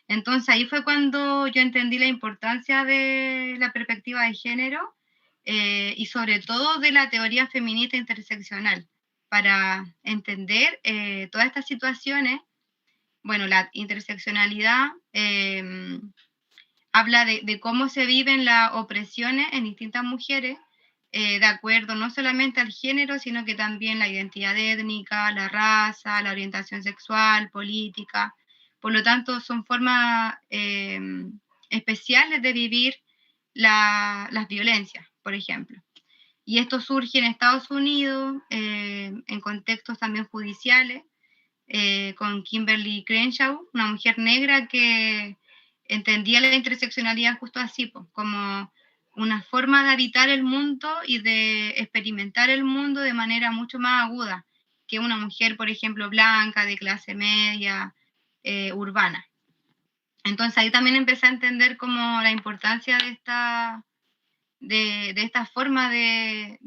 Entonces ahí fue cuando yo entendí la importancia de la perspectiva de género y sobre todo de la teoría feminista interseccional para entender todas estas situaciones. Bueno, la interseccionalidad habla de cómo se viven las opresiones en distintas mujeres, de acuerdo no solamente al género, sino que también la identidad étnica, la raza, la orientación sexual, política. Por lo tanto, son formas especiales de vivir las violencias, por ejemplo. Y esto surge en Estados Unidos, en contextos también judiciales, con Kimberly Crenshaw, una mujer negra que entendía la interseccionalidad justo así, como una forma de habitar el mundo y de experimentar el mundo de manera mucho más aguda que una mujer, por ejemplo, blanca, de clase media, urbana. Entonces ahí también empecé a entender como la importancia de esta forma de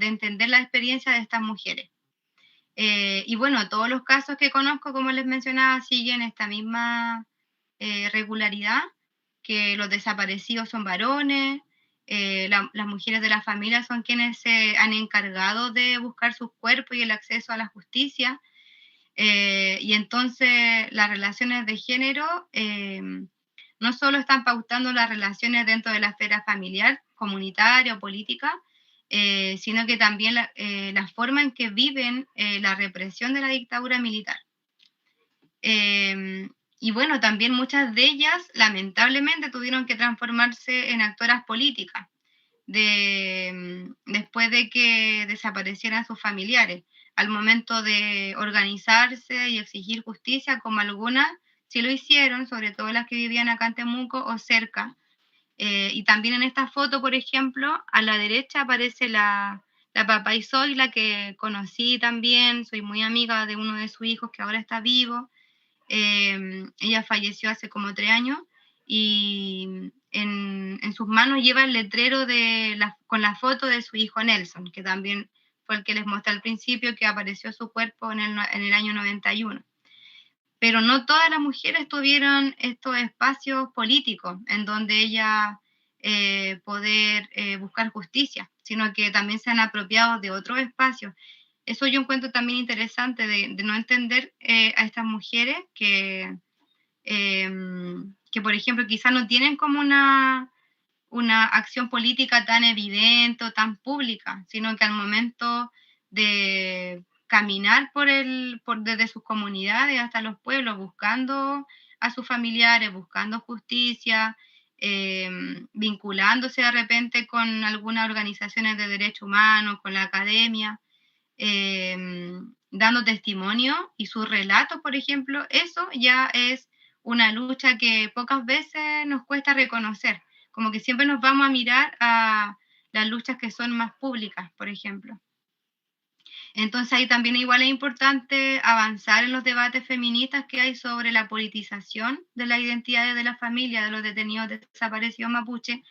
entender la experiencia de estas mujeres. Y bueno, todos los casos que conozco, como les mencionaba, siguen esta misma regularidad, que los desaparecidos son varones, las mujeres de la familia son quienes se han encargado de buscar sus cuerpos y el acceso a la justicia. Y entonces las relaciones de género no solo están pautando las relaciones dentro de la esfera familiar, comunitaria o política, sino que también la forma en que viven la represión de la dictadura militar. Y bueno, también muchas de ellas lamentablemente tuvieron que transformarse en actoras políticas después de que desaparecieran sus familiares, al momento de organizarse y exigir justicia, como algunas sí lo hicieron, sobre todo las que vivían acá en Temuco o cerca. Y también en esta foto, por ejemplo, a la derecha aparece la Papay Zoila, que conocí también, soy muy amiga de uno de sus hijos que ahora está vivo. Ella falleció hace como 3 años y en sus manos lleva el letrero con la foto de su hijo Nelson, que también fue el que les mostré al principio, que apareció su cuerpo en el año 91. Pero no todas las mujeres tuvieron estos espacios políticos en donde ellas poder buscar justicia, sino que también se han apropiado de otros espacios. Eso yo encuentro también interesante de no entender a estas mujeres que, por ejemplo, quizás no tienen como una acción política tan evidente o tan pública, sino que al momento de caminar desde sus comunidades hasta los pueblos, buscando a sus familiares, buscando justicia, vinculándose de repente con algunas organizaciones de derechos humanos, con la academia, dando testimonio y sus relatos, por ejemplo, eso ya es una lucha que pocas veces nos cuesta reconocer, como que siempre nos vamos a mirar a las luchas que son más públicas, por ejemplo. Entonces ahí también igual es importante avanzar en los debates feministas que hay sobre la politización de las identidades de la familia de los detenidos desaparecidos mapuche,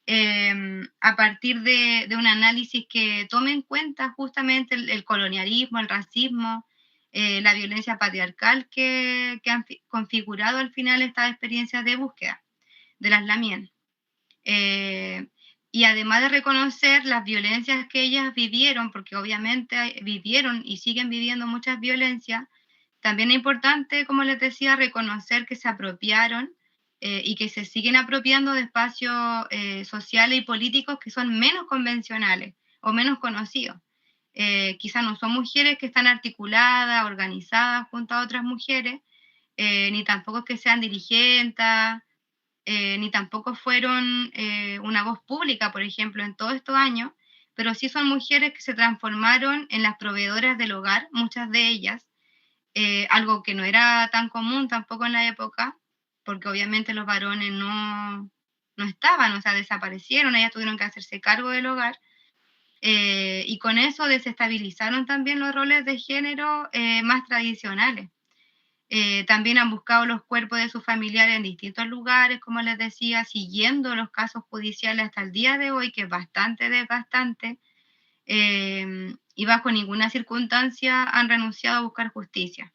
a partir de un análisis que tome en cuenta justamente el colonialismo, el racismo, la violencia patriarcal que han configurado al final estas experiencias de búsqueda de las Lamien. Y además de reconocer las violencias que ellas vivieron, porque obviamente vivieron y siguen viviendo muchas violencias, también es importante, como les decía, reconocer que se apropiaron y que se siguen apropiando de espacios sociales y políticos que son menos convencionales o menos conocidos. Quizás no son mujeres que están articuladas, organizadas junto a otras mujeres, ni tampoco que sean dirigentes, ni tampoco fueron una voz pública, por ejemplo, en todos estos años, pero sí son mujeres que se transformaron en las proveedoras del hogar, muchas de ellas, algo que no era tan común tampoco en la época, porque obviamente los varones no estaban, o sea, desaparecieron, ellas tuvieron que hacerse cargo del hogar, y con eso desestabilizaron también los roles de género más tradicionales. También han buscado los cuerpos de sus familiares en distintos lugares, como les decía, siguiendo los casos judiciales hasta el día de hoy, que es bastante desgastante, y bajo ninguna circunstancia han renunciado a buscar justicia.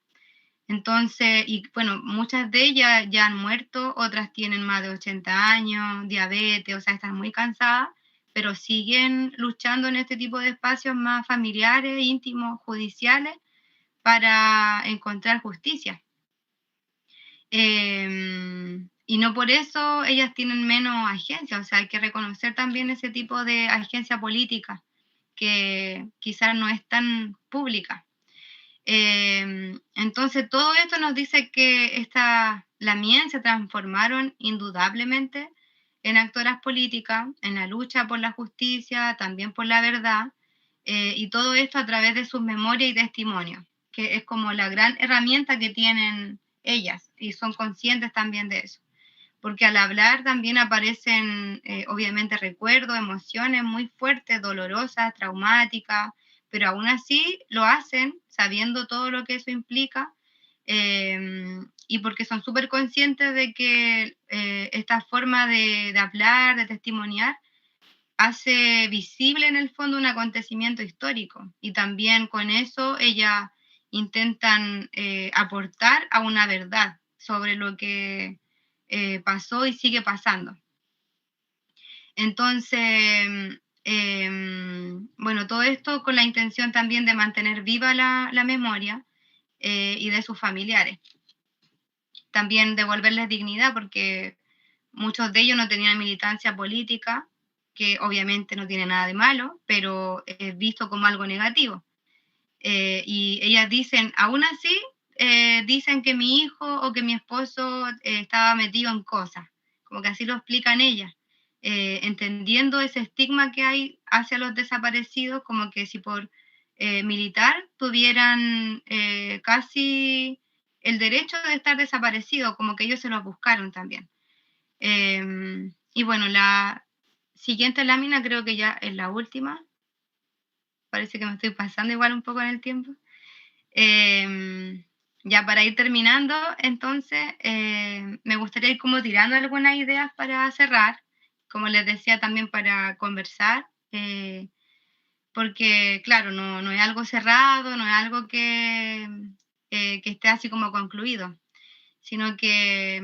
Entonces, y bueno, muchas de ellas ya han muerto, otras tienen más de 80 años, diabetes, o sea, están muy cansadas, pero siguen luchando en este tipo de espacios más familiares, íntimos, judiciales, para encontrar justicia. Y no por eso ellas tienen menos agencia, o sea, hay que reconocer también ese tipo de agencia política que quizás no es tan pública. Entonces, todo esto nos dice que las Lamien se transformaron indudablemente en actoras políticas, en la lucha por la justicia, también por la verdad, y todo esto a través de sus memorias y testimonios, que es como la gran herramienta que tienen ellas, y son conscientes también de eso. Porque al hablar también aparecen, obviamente, recuerdos, emociones muy fuertes, dolorosas, traumáticas, pero aún así lo hacen sabiendo todo lo que eso implica, y porque son súper conscientes de que esta forma de hablar, de testimoniar, hace visible en el fondo un acontecimiento histórico, y también con eso ellas intentan aportar a una verdad sobre lo que pasó y sigue pasando. Entonces, bueno, todo esto con la intención también de mantener viva la memoria y de sus familiares. También devolverles dignidad, porque muchos de ellos no tenían militancia política, que obviamente no tiene nada de malo, pero es visto como algo negativo. Y ellas dicen, aún así, dicen que mi hijo o que mi esposo estaba metido en cosas, como que así lo explican ellas, entendiendo ese estigma que hay hacia los desaparecidos, como que si por militar tuvieran casi el derecho de estar desaparecidos, como que ellos se los buscaron también. Y bueno, la siguiente lámina creo que ya es la última. Parece que me estoy pasando igual un poco en el tiempo. Ya para ir terminando, entonces, me gustaría ir como tirando algunas ideas para cerrar, como les decía también para conversar, porque claro, no es algo cerrado, no es algo que esté así como concluido, sino que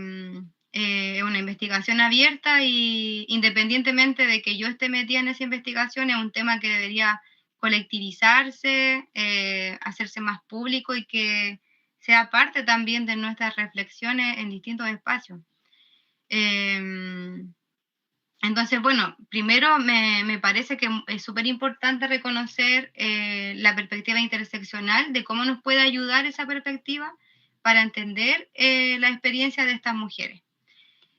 es una investigación abierta y independientemente de que yo esté metida en esa investigación, es un tema que debería colectivizarse, hacerse más público y que sea parte también de nuestras reflexiones en distintos espacios. Entonces, bueno, primero me parece que es súper importante reconocer la perspectiva interseccional de cómo nos puede ayudar esa perspectiva para entender la experiencia de estas mujeres.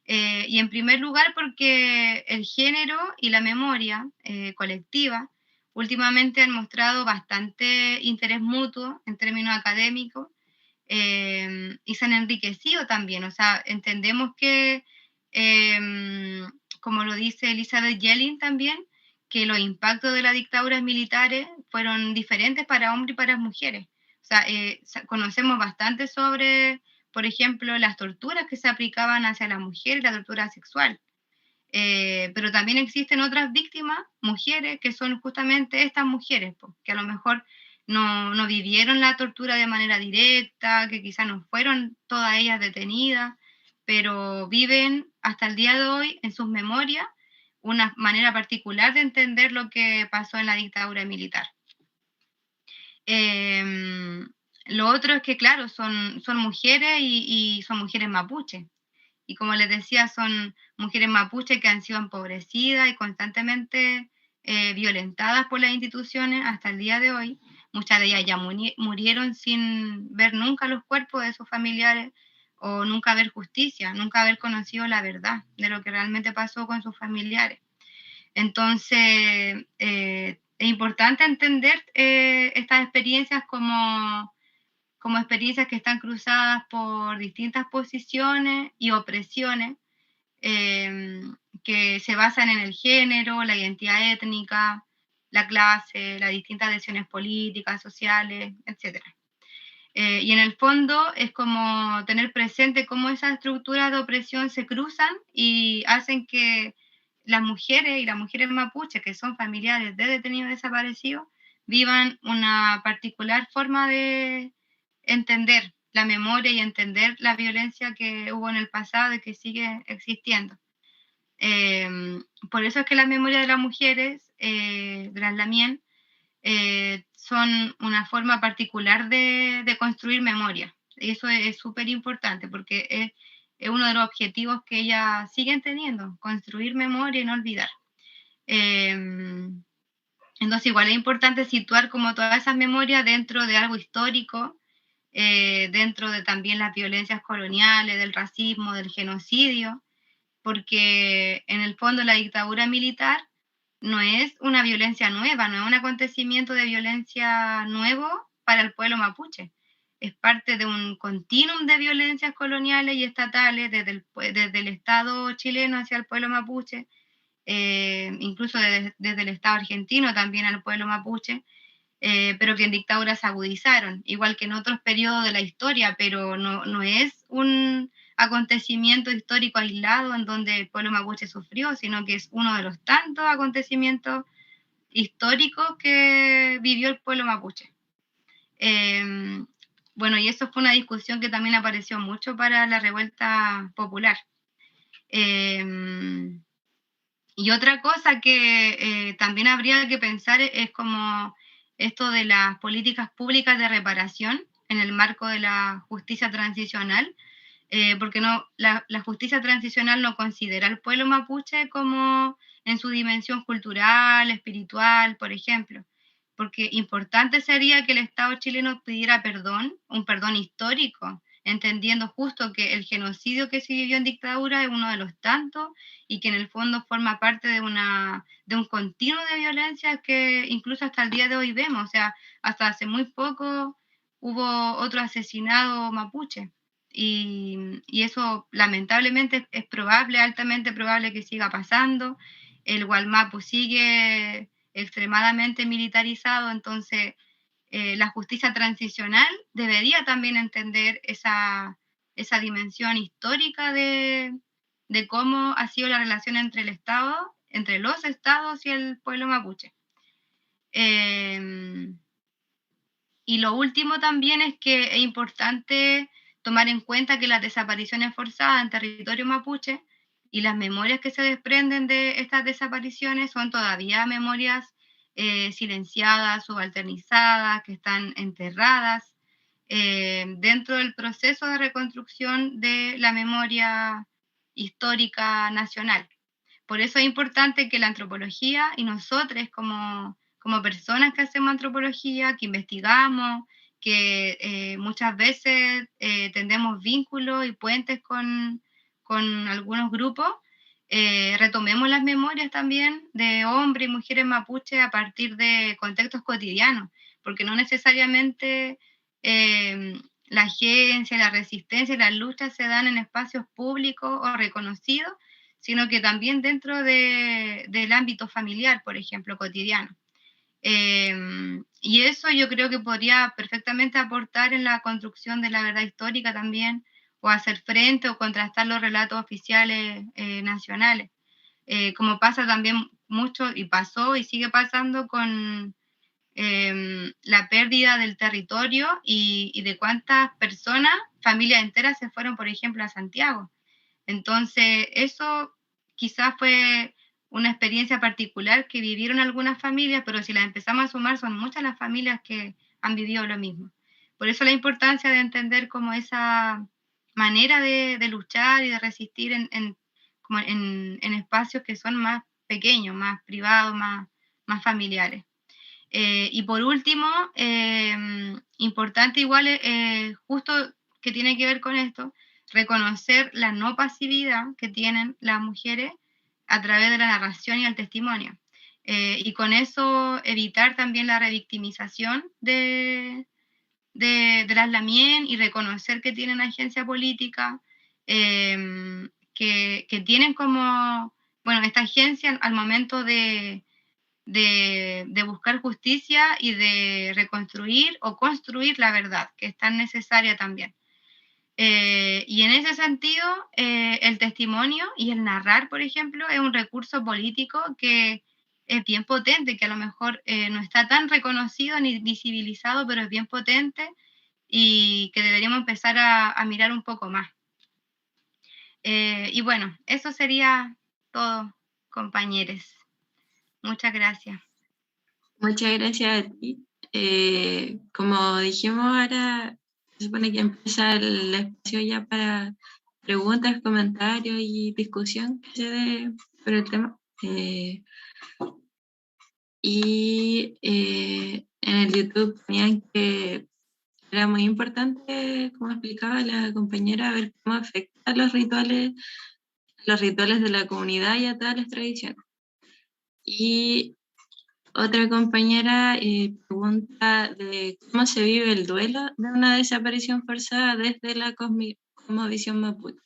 Y en primer lugar porque el género y la memoria colectiva últimamente han mostrado bastante interés mutuo en términos académicos y se han enriquecido también. O sea, entendemos que, como lo dice Elizabeth Yellin también, que los impactos de las dictaduras militares fueron diferentes para hombres y para mujeres. O sea, conocemos bastante sobre, por ejemplo, las torturas que se aplicaban hacia la mujer y la tortura sexual. Pero también existen otras víctimas, mujeres, que son justamente estas mujeres, que a lo mejor no vivieron la tortura de manera directa, que quizás no fueron todas ellas detenidas, pero viven hasta el día de hoy en sus memorias una manera particular de entender lo que pasó en la dictadura militar. Lo otro es que, claro, son mujeres y son mujeres mapuches. Y como les decía, son mujeres mapuches que han sido empobrecidas y constantemente violentadas por las instituciones hasta el día de hoy. Muchas de ellas ya murieron sin ver nunca los cuerpos de sus familiares o nunca ver justicia, nunca haber conocido la verdad de lo que realmente pasó con sus familiares. Entonces, es importante entender estas experiencias como experiencias que están cruzadas por distintas posiciones y opresiones que se basan en el género, la identidad étnica, la clase, las distintas adhesiones políticas, sociales, etc. Y en el fondo es como tener presente cómo esas estructuras de opresión se cruzan y hacen que las mujeres y las mujeres mapuches, que son familiares de detenidos desaparecidos, vivan una particular forma de entender la memoria y entender la violencia que hubo en el pasado y que sigue existiendo. Por eso es que las memorias de las mujeres, de las Lamien, son una forma particular de construir memoria. Y eso es súper importante porque es uno de los objetivos que ellas siguen teniendo, construir memoria y no olvidar. Entonces igual es importante situar como todas esas memorias dentro de algo histórico, dentro de también las violencias coloniales, del racismo, del genocidio, porque en el fondo la dictadura militar no es una violencia nueva, no es un acontecimiento de violencia nuevo para el pueblo mapuche. Es parte de un continuum de violencias coloniales y estatales desde el Estado chileno hacia el pueblo mapuche, incluso desde el Estado argentino también al pueblo mapuche, pero que en dictaduras se agudizaron, igual que en otros periodos de la historia, pero no es un acontecimiento histórico aislado en donde el pueblo mapuche sufrió, sino que es uno de los tantos acontecimientos históricos que vivió el pueblo mapuche. Bueno, y eso fue una discusión que también apareció mucho para la revuelta popular. Y otra cosa que también habría que pensar es como esto de las políticas públicas de reparación en el marco de la justicia transicional, porque la justicia transicional no considera al pueblo mapuche como en su dimensión cultural, espiritual, por ejemplo, porque importante sería que el Estado chileno pidiera perdón, un perdón histórico, entendiendo justo que el genocidio que se vivió en dictadura es uno de los tantos y que en el fondo forma parte de un continuo de violencia que incluso hasta el día de hoy vemos, o sea, hasta hace muy poco hubo otro asesinado mapuche. Y eso lamentablemente es probable, altamente probable que siga pasando. El Gualmapu sigue extremadamente militarizado, entonces la justicia transicional debería también entender esa dimensión histórica de cómo ha sido la relación entre el Estado, entre los estados y el pueblo mapuche. Y lo último también es que es importante tomar en cuenta que las desapariciones forzadas en territorio mapuche y las memorias que se desprenden de estas desapariciones son todavía memorias silenciadas, subalternizadas, que están enterradas dentro del proceso de reconstrucción de la memoria histórica nacional. Por eso es importante que la antropología y nosotros como personas que hacemos antropología, que investigamos, que muchas veces tendemos vínculos y puentes con algunos grupos, retomemos las memorias también de hombres y mujeres mapuche a partir de contextos cotidianos, porque no necesariamente la agencia, la resistencia y las luchas se dan en espacios públicos o reconocidos, sino que también dentro del ámbito familiar, por ejemplo, cotidiano. Y eso yo creo que podría perfectamente aportar en la construcción de la verdad histórica también, o hacer frente o contrastar los relatos oficiales nacionales, como pasa también mucho y pasó y sigue pasando con la pérdida del territorio y de cuántas personas, familias enteras se fueron, por ejemplo, a Santiago. Entonces, eso quizás fue una experiencia particular que vivieron algunas familias, pero si las empezamos a sumar, son muchas las familias que han vivido lo mismo. Por eso la importancia de entender como esa manera de luchar y de resistir en espacios que son más pequeños, más privados, más familiares. Y por último, importante igual, justo que tiene que ver con esto, reconocer la no pasividad que tienen las mujeres a través de la narración y el testimonio. Y con eso evitar también la revictimización de las lamien y reconocer que tienen agencia política, que tienen como, bueno, esta agencia al momento de buscar justicia y de reconstruir o construir la verdad, que es tan necesaria también. Y en ese sentido, el testimonio y el narrar, por ejemplo, es un recurso político que es bien potente, que a lo mejor no está tan reconocido ni visibilizado, pero es bien potente y que deberíamos empezar a mirar un poco más. Y bueno, eso sería todo, compañeros. Muchas gracias. Muchas gracias a ti. Como dijimos, ahora se supone que empieza el espacio ya para preguntas, comentarios y discusión que se dé sobre el tema. En el YouTube tenían que era muy importante, como explicaba la compañera, ver cómo afecta los rituales de la comunidad y a todas las tradiciones. Y otra compañera pregunta de cómo se vive el duelo de una desaparición forzada desde la cosmovisión mapuche.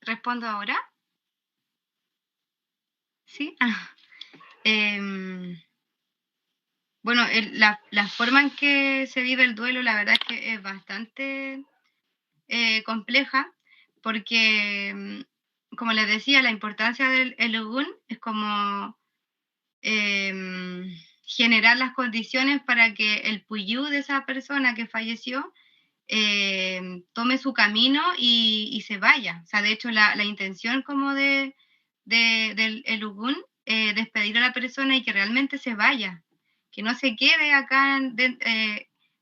¿Respondo ahora? ¿Sí? Bueno, la forma en que se vive el duelo, la verdad es que es bastante compleja, porque, como les decía, la importancia del Elugun es como generar las condiciones para que el puyú de esa persona que falleció tome su camino y se vaya. O sea, de hecho, la intención como del Elugun, despedir a la persona y que realmente se vaya, que no se quede acá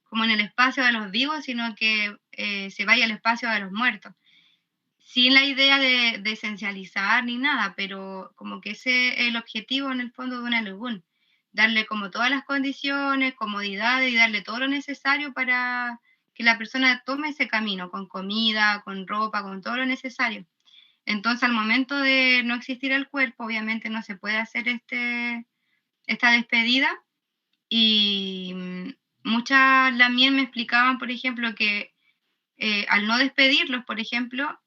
como en el espacio de los vivos, sino que se vaya al espacio de los muertos. Sin la idea de esencializar ni nada, pero como que ese es el objetivo en el fondo de un Elugun, darle como todas las condiciones, comodidades y darle todo lo necesario para que la persona tome ese camino, con comida, con ropa, con todo lo necesario. Entonces, al momento de no existir el cuerpo, obviamente no se puede hacer esta despedida. Y muchas también me explicaban, por ejemplo, que al no despedirlos, por ejemplo,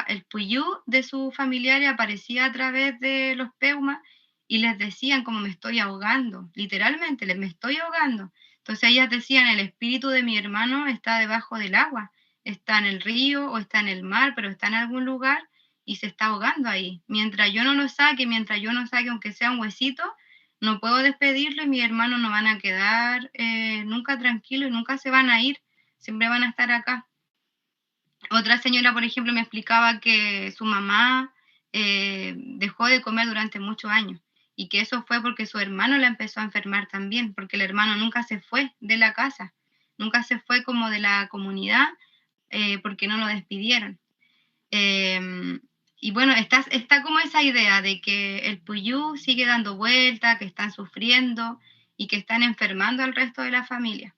el puyú de sus familiares aparecía a través de los peumas y les decían como me estoy ahogando, literalmente, me estoy ahogando. Entonces ellas decían, el espíritu de mi hermano está debajo del agua, está en el río o está en el mar, pero está en algún lugar y se está ahogando ahí. Mientras yo no lo saque, mientras yo no saque aunque sea un huesito, no puedo despedirlo y mis hermanos no van a quedar nunca tranquilos y nunca se van a ir, siempre van a estar acá. Otra señora, por ejemplo, me explicaba que su mamá dejó de comer durante muchos años y que eso fue porque su hermano la empezó a enfermar también, porque el hermano nunca se fue de la casa, nunca se fue como de la comunidad porque no lo despidieron. Y bueno, está como esa idea de que el Puyú sigue dando vuelta, que están sufriendo y que están enfermando al resto de la familia.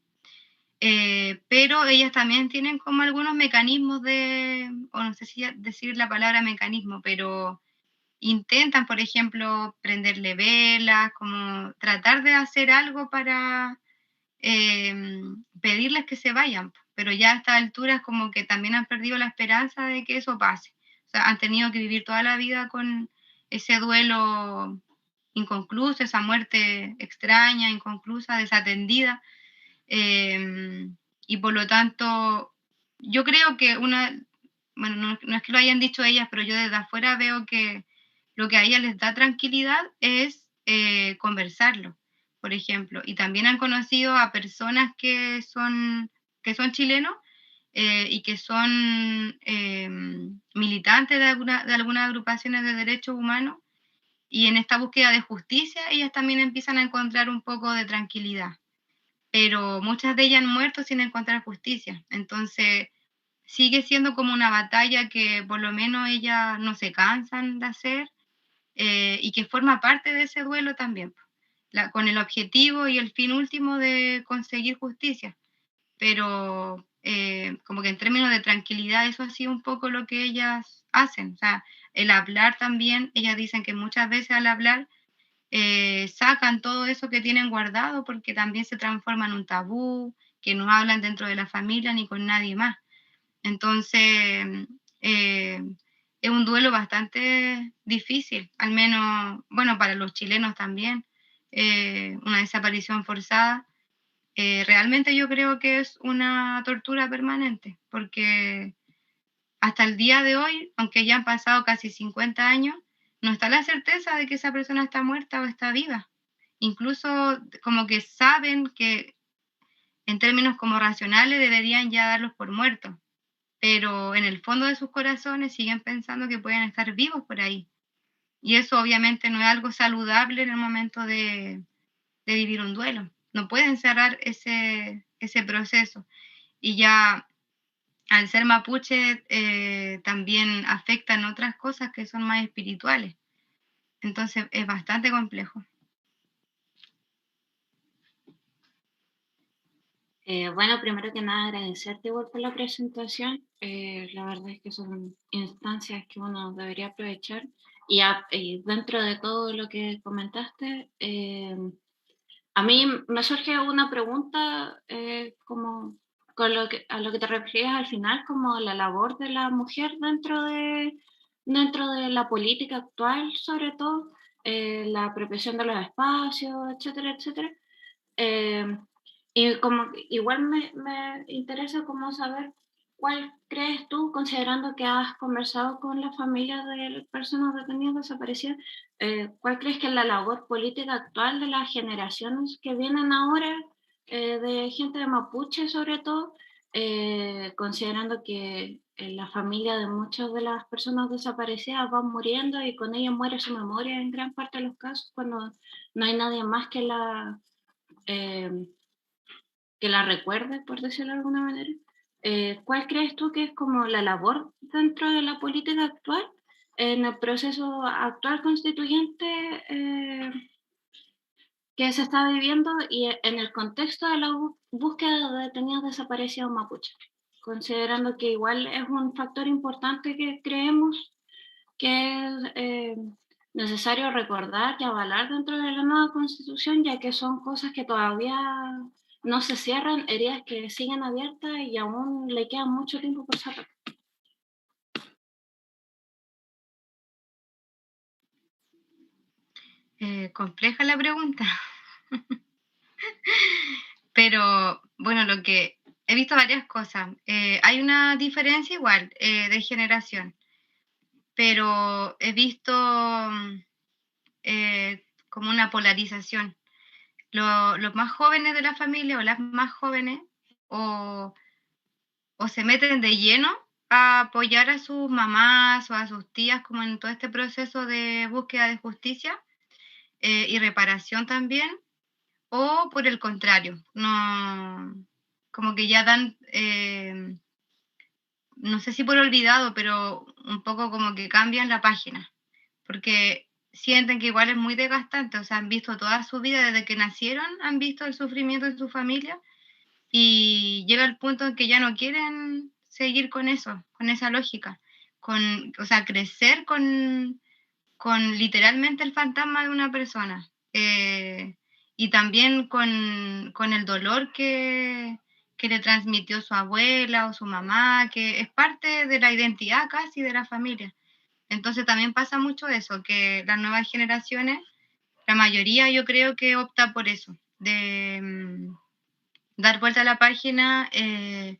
Pero ellas también tienen como algunos mecanismos o no sé si decir la palabra mecanismo, pero intentan, por ejemplo, prenderle velas, como tratar de hacer algo para pedirles que se vayan, pero ya a estas alturas como que también han perdido la esperanza de que eso pase. O sea, han tenido que vivir toda la vida con ese duelo inconcluso, esa muerte extraña, inconclusa, desatendida. Eh, y por lo tanto, yo creo que bueno, no es que lo hayan dicho ellas, pero yo desde afuera veo que lo que a ellas les da tranquilidad es conversarlo, por ejemplo. Y también han conocido a personas que son chilenos y que son militantes de algunas agrupaciones de derechos humanos. Y en esta búsqueda de justicia, ellas también empiezan a encontrar un poco de tranquilidad, pero muchas de ellas han muerto sin encontrar justicia. Entonces, sigue siendo como una batalla que por lo menos ellas no se cansan de hacer y que forma parte de ese duelo también, con el objetivo y el fin último de conseguir justicia. Pero como que en términos de tranquilidad, eso ha sido un poco lo que ellas hacen. O sea, el hablar también, ellas dicen que muchas veces al hablar sacan todo eso que tienen guardado porque también se transforma en un tabú, que no hablan dentro de la familia ni con nadie más. Entonces, eh, es un duelo bastante difícil, al menos, bueno, para los chilenos también, una desaparición forzada. Realmente yo creo que es una tortura permanente, porque hasta el día de hoy, aunque ya han pasado casi 50 años, no está la certeza de que esa persona está muerta o está viva. Incluso como que saben que en términos como racionales deberían ya darlos por muertos, pero en el fondo de sus corazones siguen pensando que pueden estar vivos por ahí. Y eso obviamente no es algo saludable en el momento de vivir un duelo. No pueden cerrar ese proceso. Y ya al ser mapuche también afectan otras cosas que son más espirituales. Entonces es bastante complejo. Bueno, primero que nada agradecerte igual por la presentación. La verdad es que son instancias que uno debería aprovechar. Y dentro de todo lo que comentaste, a mí me surge una pregunta como a lo que te referías al final, como la labor de la mujer dentro de la política actual, sobre todo, la apropiación de los espacios, etcétera, etcétera. Eh, y como igual me interesa como saber cuál crees tú, considerando que has conversado con las familias de personas detenidas desaparecidas, cuál crees que es la labor política actual de las generaciones que vienen ahora, de gente de Mapuche sobre todo, considerando que la familia de muchas de las personas desaparecidas van muriendo y con ello muere su memoria en gran parte de los casos cuando no hay nadie más eh, que la recuerde, por decirlo de alguna manera. ¿Cuál crees tú que es como la labor dentro de la política actual, en el proceso actual constituyente que se está viviendo y en el contexto de la búsqueda de detenidos desaparecidos mapuches? Considerando que igual es un factor importante que creemos que es necesario recordar y avalar dentro de la nueva constitución, ya que son cosas que todavía no se cierran, heridas que siguen abiertas y aún le queda mucho tiempo por cerrar. Compleja la pregunta. Pero bueno, lo que he visto varias cosas. Hay una diferencia igual de generación, pero he visto como una polarización. Los más jóvenes de la familia o las más jóvenes o se meten de lleno a apoyar a sus mamás o a sus tías como en todo este proceso de búsqueda de justicia y reparación también, o por el contrario, no, como que ya dan, no sé si por olvidado, pero un poco como que cambian la página, porque sienten que igual es muy desgastante, o sea, han visto toda su vida desde que nacieron, han visto el sufrimiento de su familia y llega el punto en que ya no quieren seguir con eso, con esa lógica, o sea, crecer con literalmente el fantasma de una persona. Y también con el dolor que le transmitió su abuela o su mamá, que es parte de la identidad casi de la familia. Entonces también pasa mucho eso, que las nuevas generaciones, la mayoría yo creo que opta por eso, de dar vuelta a la página y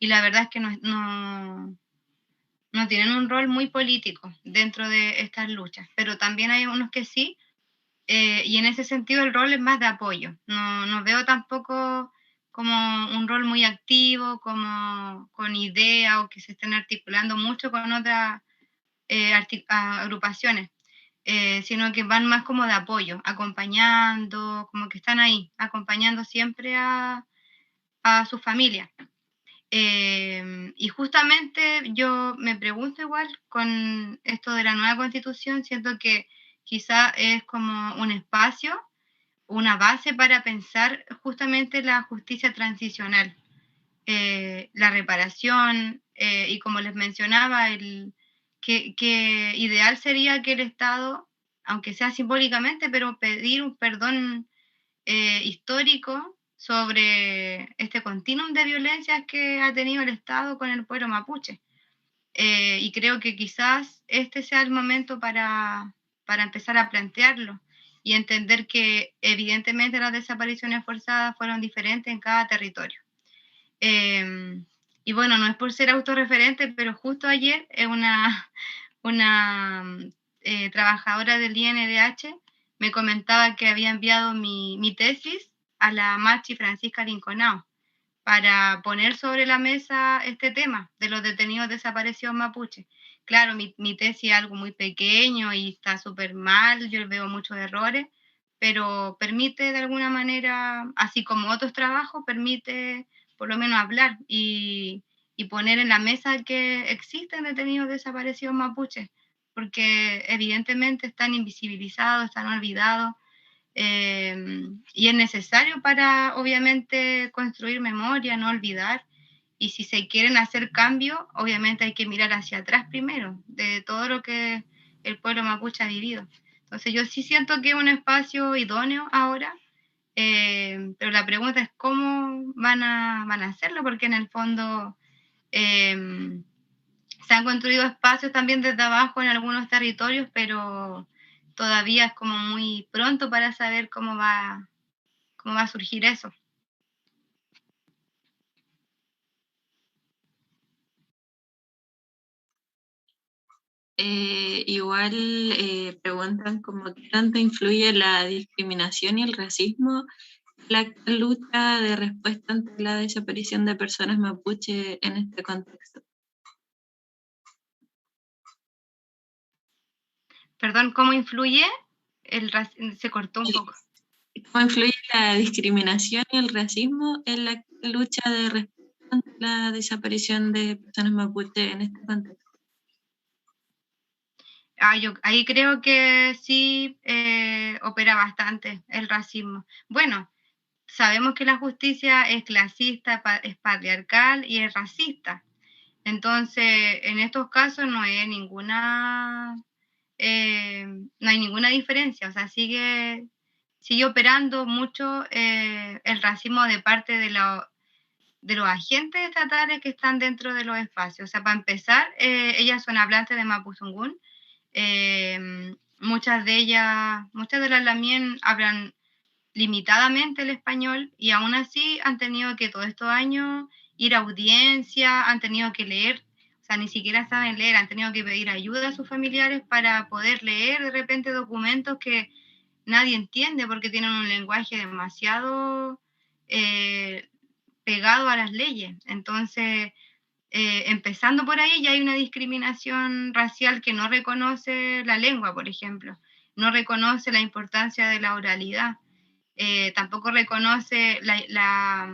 la verdad es que no tienen un rol muy político dentro de estas luchas, pero también hay unos que sí, y en ese sentido el rol es más de apoyo. No veo tampoco como un rol muy activo, como con ideas o que se estén articulando mucho con otras agrupaciones, sino que van más como de apoyo, acompañando, como que están ahí, acompañando siempre a su familia. Y justamente yo me pregunto igual con esto de la nueva constitución, siento que quizá es como un espacio, una base para pensar justamente la justicia transicional, la reparación y como les mencionaba, que ideal sería que el Estado, aunque sea simbólicamente, pero pedir un perdón histórico sobre este continuum de violencias que ha tenido el Estado con el pueblo mapuche. Y creo que quizás este sea el momento para empezar a plantearlo y entender que evidentemente las desapariciones forzadas fueron diferentes en cada territorio. Y bueno, no es por ser autorreferente, pero justo ayer una trabajadora del INDH me comentaba que había enviado mi tesis a la Machi Francisca Linconao para poner sobre la mesa este tema de los detenidos desaparecidos mapuche. Claro, mi tesis es algo muy pequeño y está súper mal, yo veo muchos errores, pero permite de alguna manera, así como otros trabajos, permite por lo menos hablar y poner en la mesa que existen detenidos desaparecidos mapuches, porque evidentemente están invisibilizados, están olvidados, y es necesario para, obviamente, construir memoria, no olvidar. Y si se quieren hacer cambios, obviamente hay que mirar hacia atrás primero, de todo lo que el pueblo mapuche ha vivido. Entonces yo sí siento que es un espacio idóneo ahora, pero la pregunta es cómo van a hacerlo, porque en el fondo se han construido espacios también desde abajo en algunos territorios, pero todavía es como muy pronto para saber cómo va a surgir eso. Igual preguntan como qué tanto influye la discriminación y el racismo la actual lucha de respuesta ante la desaparición de personas mapuche en este contexto. Perdón, ¿cómo influye? Se cortó un poco. ¿Cómo influye la discriminación y el racismo en la lucha de respuesta ante la desaparición de personas mapuche en este contexto? Yo ahí creo que sí opera bastante el racismo. Bueno, sabemos que la justicia es clasista, es patriarcal y es racista. Entonces, en estos casos no hay ninguna diferencia, o sea, sigue operando mucho el racismo de parte de los agentes estatales que están dentro de los espacios. O sea, para empezar, ellas son hablantes de mapuzungún. Muchas de las lamien hablan limitadamente el español y aún así han tenido que todos estos años ir a audiencia, han tenido que leer, o sea, ni siquiera saben leer, han tenido que pedir ayuda a sus familiares para poder leer de repente documentos que nadie entiende porque tienen un lenguaje demasiado pegado a las leyes. Entonces, empezando por ahí, ya hay una discriminación racial que no reconoce la lengua, por ejemplo, no reconoce la importancia de la oralidad, tampoco reconoce la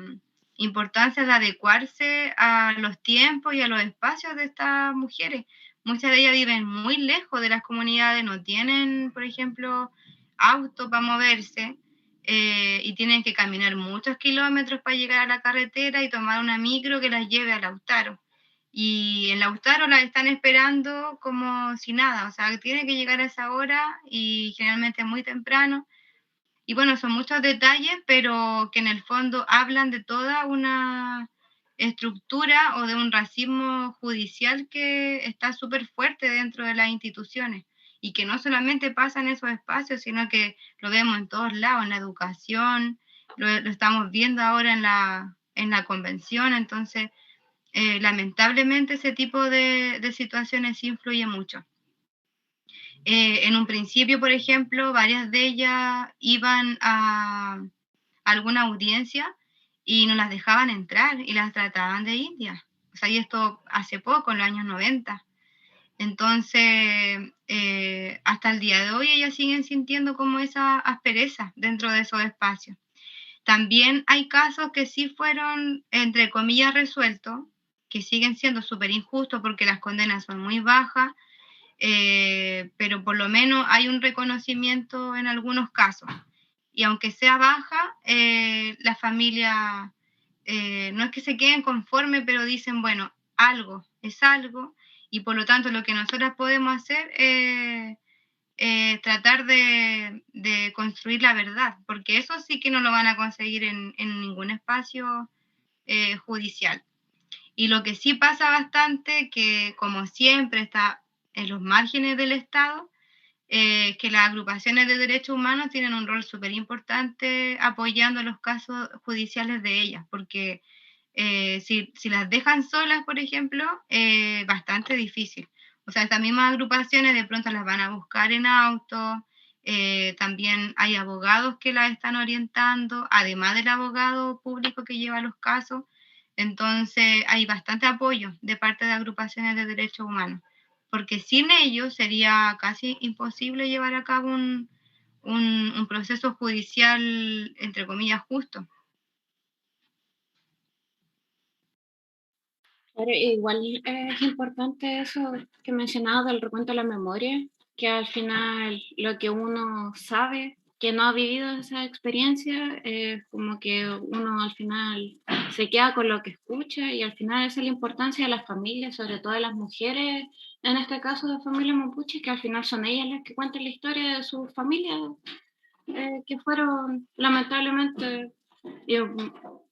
importancia de adecuarse a los tiempos y a los espacios de estas mujeres. Muchas de ellas viven muy lejos de las comunidades, no tienen, por ejemplo, auto para moverse, y tienen que caminar muchos kilómetros para llegar a la carretera y tomar una micro que las lleve a Lautaro. Y en Lautaro las están esperando como si nada, o sea, tiene que llegar a esa hora y generalmente muy temprano. Y bueno, son muchos detalles, pero que en el fondo hablan de toda una estructura o de un racismo judicial que está súper fuerte dentro de las instituciones y que no solamente pasa en esos espacios, sino que lo vemos en todos lados, en la educación, lo estamos viendo ahora en la convención. Entonces, lamentablemente ese tipo de situaciones influye mucho. En un principio, por ejemplo, varias de ellas iban a alguna audiencia y no las dejaban entrar y las trataban de indias. O sea, y esto hace poco, en los años 90. Entonces, hasta el día de hoy ellas siguen sintiendo como esa aspereza dentro de esos espacios. También hay casos que sí fueron, entre comillas, resueltos, que siguen siendo súper injustos porque las condenas son muy bajas, pero por lo menos hay un reconocimiento en algunos casos. Y aunque sea baja, la familia no es que se queden conformes, pero dicen, bueno, algo es algo, y por lo tanto lo que nosotras podemos hacer es tratar de construir la verdad, porque eso sí que no lo van a conseguir en ningún espacio judicial. Y lo que sí pasa bastante, que como siempre está en los márgenes del Estado, que las agrupaciones de derechos humanos tienen un rol súper importante apoyando los casos judiciales de ellas, porque si las dejan solas, por ejemplo, bastante difícil. O sea, estas mismas agrupaciones de pronto las van a buscar en auto, también hay abogados que las están orientando, además del abogado público que lleva los casos. Entonces, hay bastante apoyo de parte de agrupaciones de derechos humanos, porque sin ellos sería casi imposible llevar a cabo un proceso judicial, entre comillas, justo. Claro, igual es importante eso que mencionaba del recuento de la memoria, que al final lo que uno sabe, que no ha vivido esa experiencia, como que uno al final se queda con lo que escucha y al final esa es la importancia de las familias, sobre todo de las mujeres, en este caso de familias mapuches, que al final son ellas las que cuentan la historia de sus familias, que fueron lamentablemente, yo,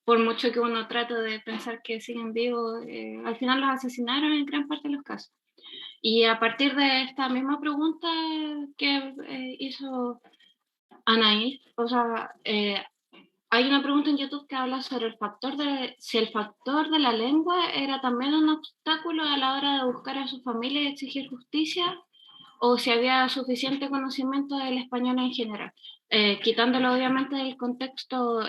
por mucho que uno trate de pensar que siguen vivos, al final los asesinaron en gran parte de los casos. Y a partir de esta misma pregunta que hizo Anaís, o sea, hay una pregunta en YouTube que habla sobre el factor de si el factor de la lengua era también un obstáculo a la hora de buscar a su familia y exigir justicia, o si había suficiente conocimiento del español en general. Quitándolo obviamente del contexto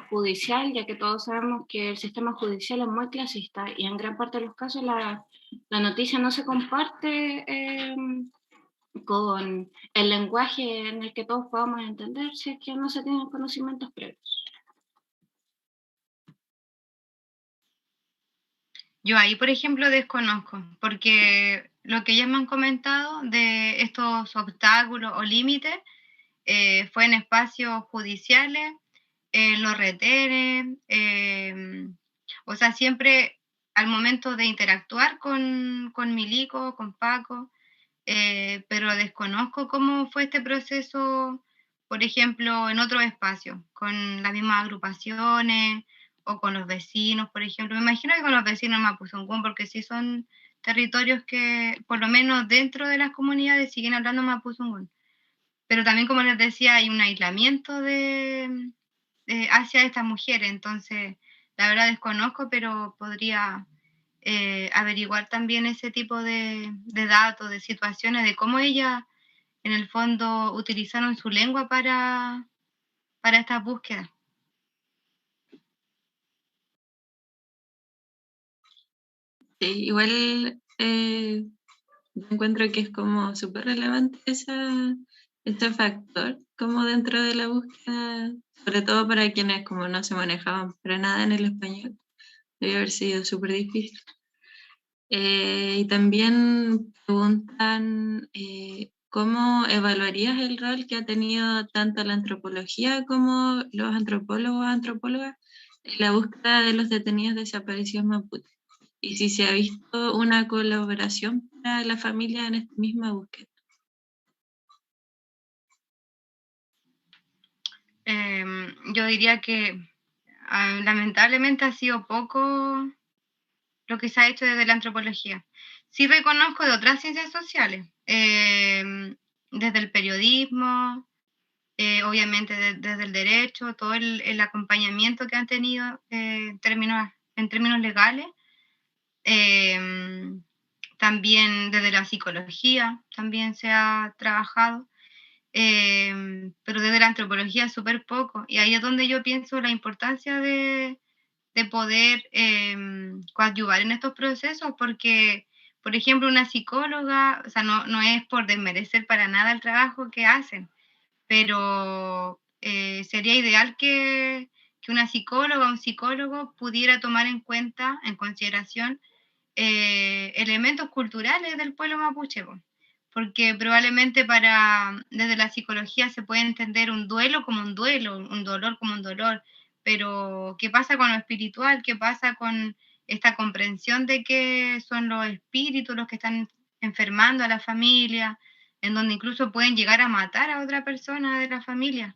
judicial, ya que todos sabemos que el sistema judicial es muy clasista y en gran parte de los casos la noticia no se comparte con el lenguaje en el que todos podamos entender si es que no se tienen conocimientos previos. Yo ahí, por ejemplo, desconozco, porque lo que ellas me han comentado de estos obstáculos o límites fue en espacios judiciales, en los retenes, o sea, siempre al momento de interactuar con Milico, con Paco, pero desconozco cómo fue este proceso, por ejemplo, en otros espacios, con las mismas agrupaciones o con los vecinos, por ejemplo. Me imagino que con los vecinos de Mapuzungún, porque sí son territorios que, por lo menos dentro de las comunidades, siguen hablando Mapuzungún. Pero también, como les decía, hay un aislamiento hacia estas mujeres, entonces la verdad desconozco, pero podría averiguar también ese tipo de datos, de situaciones, de cómo ellas en el fondo utilizaron su lengua para estas búsquedas. Sí, igual yo encuentro que es como súper relevante ese factor como dentro de la búsqueda, sobre todo para quienes como no se manejaban para nada en el español, debe haber sido súper difícil. Y también preguntan cómo evaluarías el rol que ha tenido tanto la antropología como los antropólogos o antropólogas en la búsqueda de los detenidos desaparecidos mapuche. Y si se ha visto una colaboración para la familia en esta misma búsqueda. Yo diría que lamentablemente ha sido poco lo que se ha hecho desde la antropología. Sí reconozco de otras ciencias sociales, desde el periodismo, obviamente desde el derecho, todo el acompañamiento que han tenido en términos legales, también desde la psicología también se ha trabajado, pero desde la antropología súper poco, y ahí es donde yo pienso la importancia de poder coadyuvar en estos procesos, porque, por ejemplo, una psicóloga, o sea, no es por desmerecer para nada el trabajo que hacen, pero sería ideal que una psicóloga o un psicólogo pudiera tomar en cuenta, en consideración, elementos culturales del pueblo mapuche, porque probablemente desde la psicología se puede entender un duelo como un duelo, un dolor como un dolor, pero ¿qué pasa con lo espiritual? ¿Qué pasa con esta comprensión de que son los espíritus los que están enfermando a la familia, en donde incluso pueden llegar a matar a otra persona de la familia?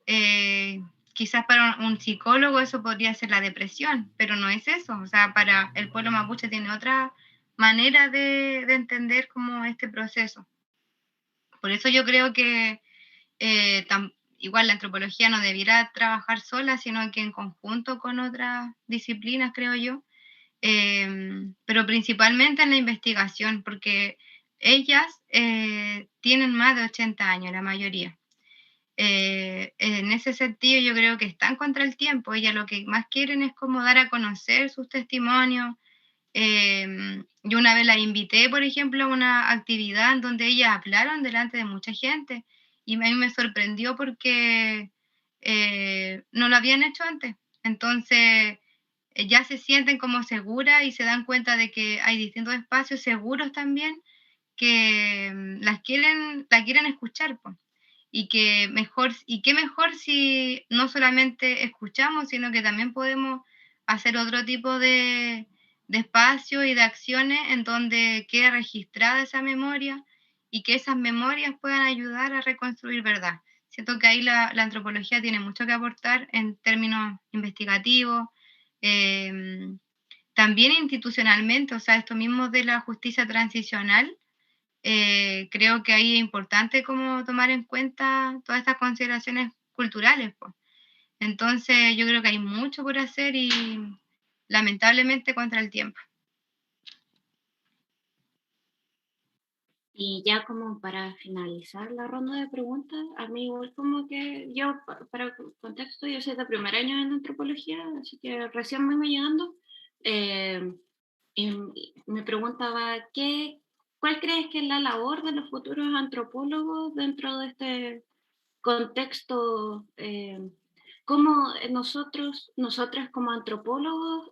Eh, Quizás para un psicólogo eso podría ser la depresión, pero no es eso. O sea, para el pueblo mapuche tiene otra manera de entender como este proceso. Por eso yo creo que igual la antropología no debiera trabajar sola, sino que en conjunto con otras disciplinas, creo yo, pero principalmente en la investigación, porque ellas tienen más de 80 años, la mayoría. En ese sentido yo creo que están contra el tiempo. Ellas lo que más quieren es como dar a conocer sus testimonios. Yo una vez la invité, por ejemplo, a una actividad en donde ellas hablaron delante de mucha gente y a mí me sorprendió porque no lo habían hecho antes. Entonces ya se sienten como seguras y se dan cuenta de que hay distintos espacios seguros también que la quieren escuchar, pues. Y que mejor, y qué mejor si no solamente escuchamos, sino que también podemos hacer otro tipo de espacio y de acciones en donde quede registrada esa memoria y que esas memorias puedan ayudar a reconstruir verdad. Siento que ahí la antropología tiene mucho que aportar en términos investigativos, también institucionalmente, o sea, esto mismo de la justicia transicional. Creo que ahí es importante como tomar en cuenta todas estas consideraciones culturales, pues. Entonces yo creo que hay mucho por hacer y lamentablemente contra el tiempo. Y ya como para finalizar la ronda de preguntas, a mí igual como que yo, para contexto, yo soy de primer año en antropología, así que recién vengo llegando. eh, y me preguntaba, ¿cuál crees que es la labor de los futuros antropólogos dentro de este contexto? ¿Cómo nosotras como antropólogos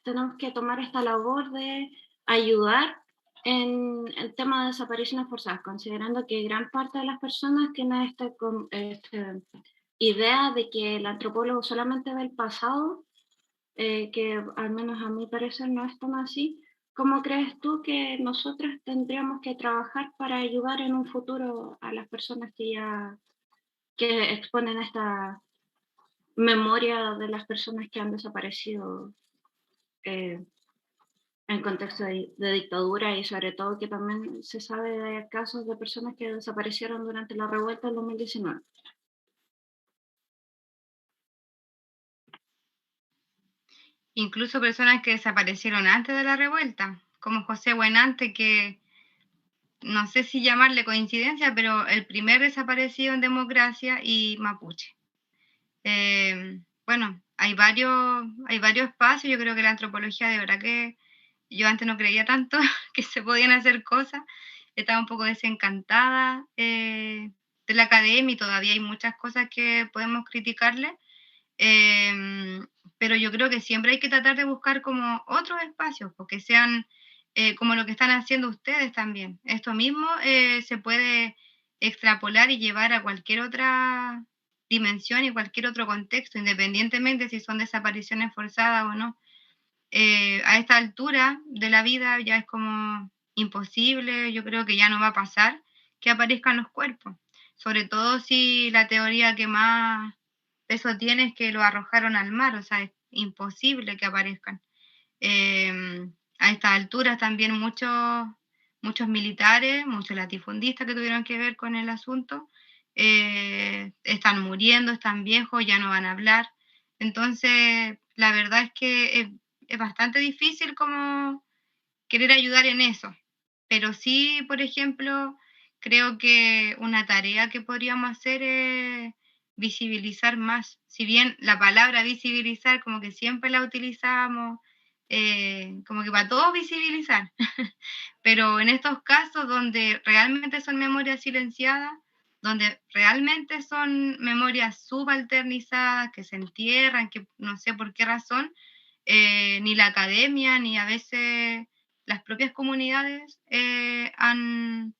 tenemos que tomar esta labor de ayudar en el tema de desapariciones forzadas, considerando que gran parte de las personas tienen esta idea de que el antropólogo solamente ve el pasado, que al menos a mi parecer no es tan así? ¿Cómo crees tú que nosotros tendríamos que trabajar para ayudar en un futuro a las personas que exponen esta memoria de las personas que han desaparecido eh, en contexto de dictadura, y sobre todo que también se sabe de casos de personas que desaparecieron durante la revuelta del 2019? Incluso personas que desaparecieron antes de la revuelta, como José Buenante, que no sé si llamarle coincidencia, pero el primer desaparecido en democracia y mapuche. Bueno, hay varios espacios. Yo creo que la antropología, de verdad que yo antes no creía tanto que se podían hacer cosas. Estaba un poco desencantada de la academia y todavía hay muchas cosas que podemos criticarle. Pero yo creo que siempre hay que tratar de buscar como otros espacios, porque sean como lo que están haciendo ustedes también. Esto mismo se puede extrapolar y llevar a cualquier otra dimensión y cualquier otro contexto, independientemente si son desapariciones forzadas o no. A esta altura de la vida ya es como imposible, yo creo que ya no va a pasar que aparezcan los cuerpos, sobre todo si la teoría que más peso tiene es que lo arrojaron al mar, o sea, es imposible que aparezcan. A estas alturas también muchos militares, muchos latifundistas que tuvieron que ver con el asunto, están muriendo, están viejos, ya no van a hablar. Entonces, la verdad es que es bastante difícil como querer ayudar en eso. Pero sí, por ejemplo, creo que una tarea que podríamos hacer es visibilizar más. Si bien la palabra visibilizar como que siempre la utilizamos, como que para todos visibilizar, pero en estos casos donde realmente son memorias silenciadas, donde realmente son memorias subalternizadas, que se entierran, que no sé por qué razón, ni la academia, ni a veces las propias comunidades se han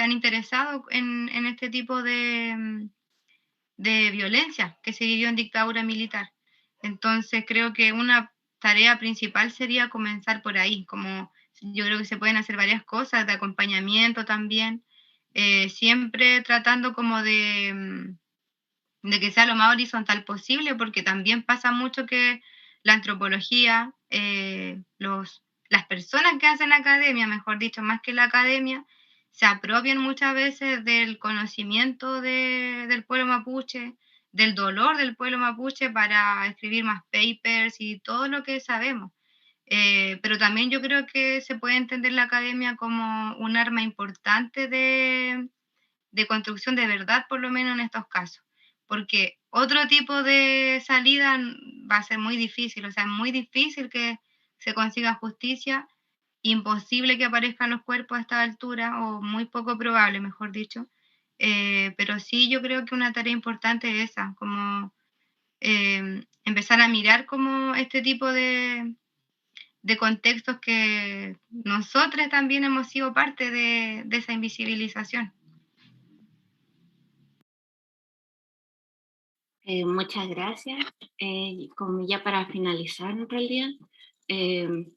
interesado en este tipo de violencia que se vivió en dictadura militar. Entonces creo que una tarea principal sería comenzar por ahí, como yo creo que se pueden hacer varias cosas de acompañamiento también, siempre tratando como de que sea lo más horizontal posible, porque también pasa mucho que la antropología, las personas que hacen academia, mejor dicho, más que la academia, se apropian muchas veces del conocimiento del pueblo mapuche, del dolor del pueblo mapuche para escribir más papers y todo lo que sabemos. Pero también yo creo que se puede entender la academia como un arma importante de construcción de verdad, por lo menos en estos casos, porque otro tipo de salida va a ser muy difícil, o sea, es muy difícil que se consiga justicia, imposible que aparezcan los cuerpos a esta altura, o muy poco probable, mejor dicho. Pero sí, yo creo que una tarea importante es esa, como empezar a mirar como este tipo de contextos que nosotros también hemos sido parte de esa invisibilización. Muchas gracias. Como ya para finalizar, en realidad,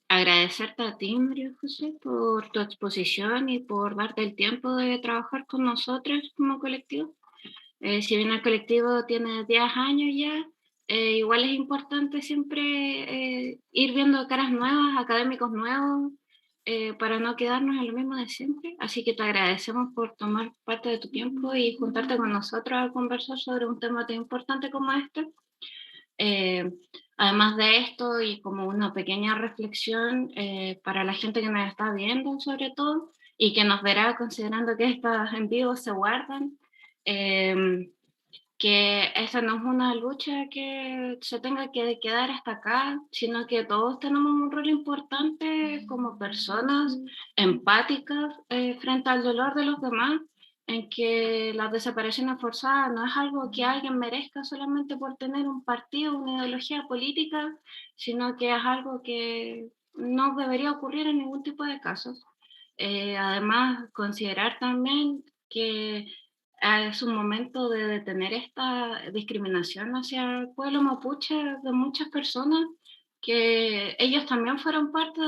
agradecerte a ti, María José, por tu exposición y por darte el tiempo de trabajar con nosotros como colectivo. Si bien el colectivo tiene 10 años ya, igual es importante siempre ir viendo caras nuevas, académicos nuevos, para no quedarnos en lo mismo de siempre. Así que te agradecemos por tomar parte de tu tiempo y juntarte con nosotros a conversar sobre un tema tan importante como este. Eh, Además de esto, y como una pequeña reflexión para la gente que nos está viendo, sobre todo, y que nos verá considerando que estos en vivo se guardan. Que esta no es una lucha que se tenga que quedar hasta acá, sino que todos tenemos un rol importante como personas empáticas frente al dolor de los demás, en que las desapariciones forzadas no es algo que alguien merezca solamente por tener un partido, una ideología política, sino que es algo que no debería ocurrir en ningún tipo de casos. Además, considerar también que es un momento de detener esta discriminación hacia el pueblo mapuche de muchas personas, que ellos también fueron parte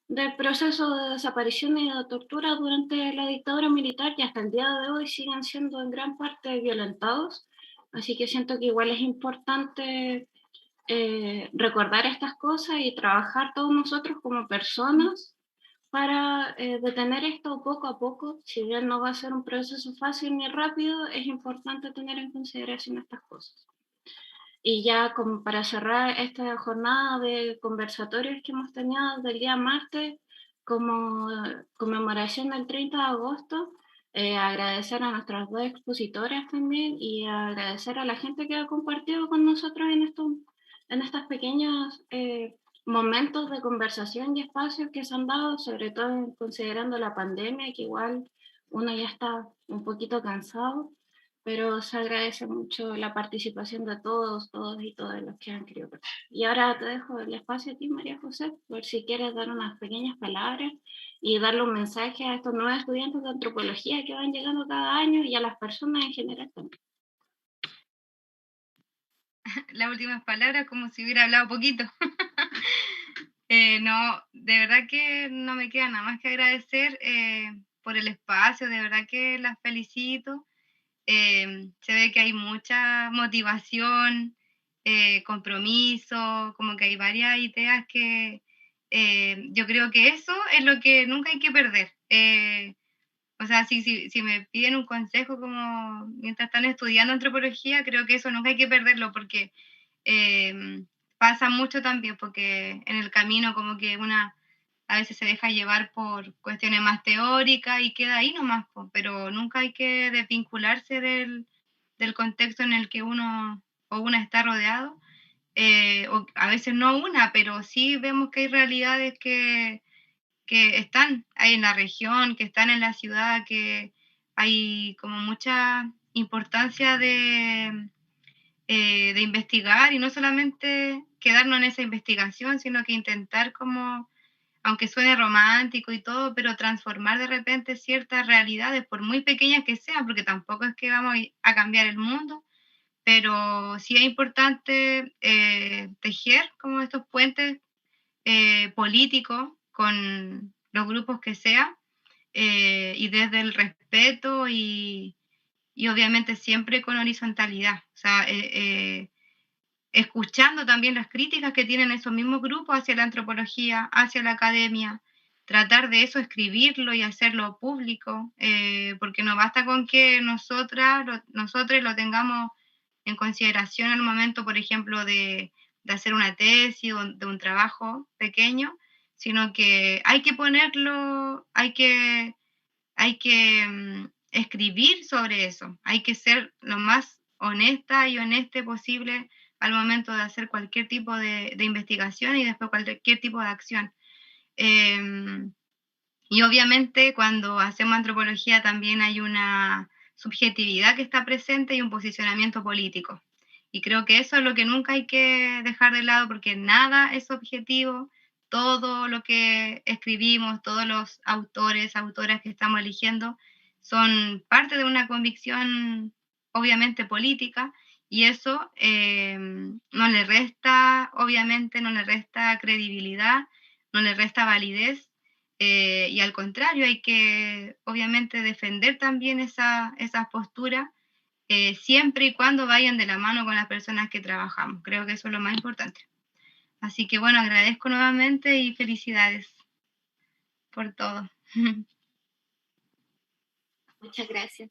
del proceso de desaparición y de tortura durante la dictadura militar y hasta el día de hoy siguen siendo en gran parte violentados. Así que siento que igual es importante recordar estas cosas y trabajar todos nosotros como personas para detener esto poco a poco. Si bien no va a ser un proceso fácil ni rápido, es importante tener en consideración estas cosas. Y ya como para cerrar esta jornada de conversatorios que hemos tenido del día martes, como conmemoración del 30 de agosto, agradecer a nuestras dos expositoras también y agradecer a la gente que ha compartido con nosotros en estos pequeños momentos de conversación y espacios que se han dado, sobre todo considerando la pandemia, que igual uno ya está un poquito cansado, pero se agradece mucho la participación de todos y todas los que han querido participar. Y ahora te dejo el espacio a ti, María José, por si quieres dar unas pequeñas palabras y darle un mensaje a estos nuevos estudiantes de antropología que van llegando cada año y a las personas en general también. Las últimas palabras, como si hubiera hablado poquito. No, de verdad que no me queda nada más que agradecer por el espacio, de verdad que las felicito. Se ve que hay mucha motivación, compromiso, como que hay varias ideas que yo creo que eso es lo que nunca hay que perder. O sea, si me piden un consejo como mientras están estudiando antropología, creo que eso nunca hay que perderlo porque pasa mucho también, porque en el camino como que una a veces se deja llevar por cuestiones más teóricas y queda ahí nomás, pero nunca hay que desvincularse del contexto en el que uno o una está rodeado. O a veces no una, pero sí vemos que hay realidades que están ahí en la región, que están en la ciudad, que hay como mucha importancia de investigar y no solamente quedarnos en esa investigación, sino que intentar como, aunque suene romántico y todo, pero transformar de repente ciertas realidades, por muy pequeñas que sean, porque tampoco es que vamos a cambiar el mundo, pero sí es importante tejer como estos puentes políticos con los grupos que sean, y desde el respeto y obviamente siempre con horizontalidad, o sea, escuchando también las críticas que tienen esos mismos grupos hacia la antropología, hacia la academia, tratar de eso, escribirlo y hacerlo público, porque no basta con que nosotros lo tengamos en consideración al momento, por ejemplo, de hacer una tesis o de un trabajo pequeño, sino que hay que ponerlo, hay que escribir sobre eso, hay que ser lo más honesta y honeste posible al momento de hacer cualquier tipo de investigación y después cualquier tipo de acción. Eh, y obviamente cuando hacemos antropología también hay una subjetividad que está presente y un posicionamiento político. Y creo que eso es lo que nunca hay que dejar de lado porque nada es objetivo, todo lo que escribimos, todos los autores, autoras que estamos eligiendo son parte de una convicción obviamente política y eso no le resta, obviamente, no le resta credibilidad, no le resta validez y al contrario, hay que obviamente defender también esa postura siempre y cuando vayan de la mano con las personas que trabajamos. Creo que eso es lo más importante. Así que bueno, agradezco nuevamente y felicidades por todo. Muchas gracias.